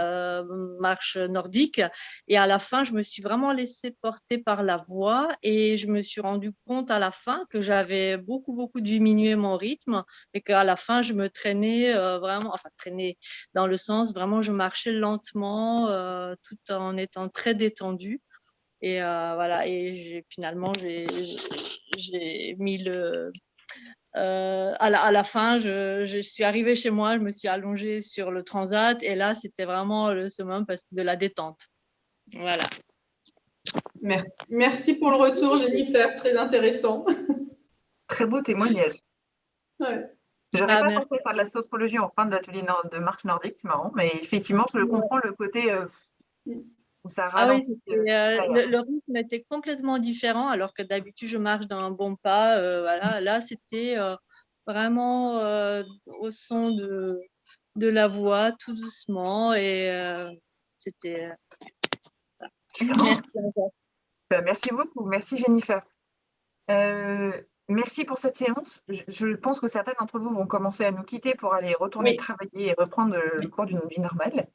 marche nordique, et à la fin, je me suis vraiment laissée porter par la voix et je me suis rendu compte à la fin que j'avais beaucoup diminué mon rythme et qu'à la fin, je me traînais traîner dans le sens, vraiment, je marchais lentement tout en étant très détendue. Et voilà, et finalement, j'ai mis à la fin, je suis arrivée chez moi, je me suis allongée sur le transat et là, c'était vraiment le summum de la détente. Voilà. Merci pour le retour, Jennifer, très intéressant. Très beau témoignage. Ouais. J'aurais pas pensé faire de la sophrologie en fin d'atelier de marche nordique, c'est marrant, mais effectivement, je comprends le côté où ça ralentit. Le rythme était complètement différent, alors que d'habitude, je marche d'un bon pas. Voilà. Là, c'était vraiment au son de la voix, tout doucement, et c'était… Merci beaucoup, merci Jennifer. Merci pour cette séance. Je pense que certains d'entre vous vont commencer à nous quitter pour aller retourner travailler et reprendre le cours d'une vie normale.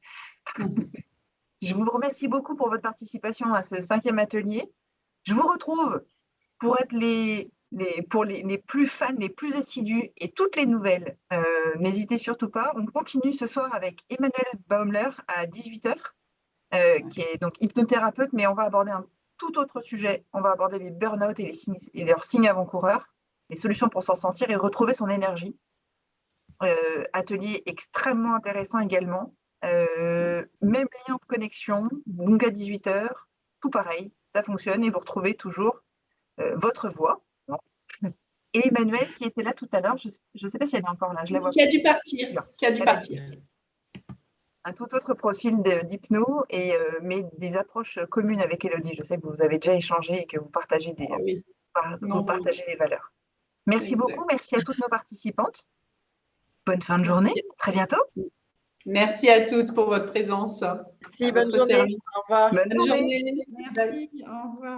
Je vous remercie beaucoup pour votre participation à ce 5e atelier. Je vous retrouve pour être les plus fans, les plus assidus et toutes les nouvelles. N'hésitez surtout pas. On continue ce soir avec Emmanuel Baumler à 18h, qui est donc hypnothérapeute, mais on va aborder un tout autre sujet. On va aborder les burn-out et leurs signes avant-coureurs, les solutions pour s'en sortir et retrouver son énergie. Atelier extrêmement intéressant également. Même lien de connexion, donc à 18h, tout pareil, ça fonctionne et vous retrouvez toujours votre voix. Et Emmanuel qui était là tout à l'heure, je ne sais pas si elle est encore là, je la vois. Qui a dû partir. Un tout autre profil d'hypno, mais des approches communes avec Élodie. Je sais que vous avez déjà échangé et que vous partagez des valeurs. Merci beaucoup, merci à toutes nos participantes. Bonne fin de journée, à très bientôt. Merci à toutes pour votre présence. Merci, bonne journée. Au revoir. Bonne journée. Merci, au revoir.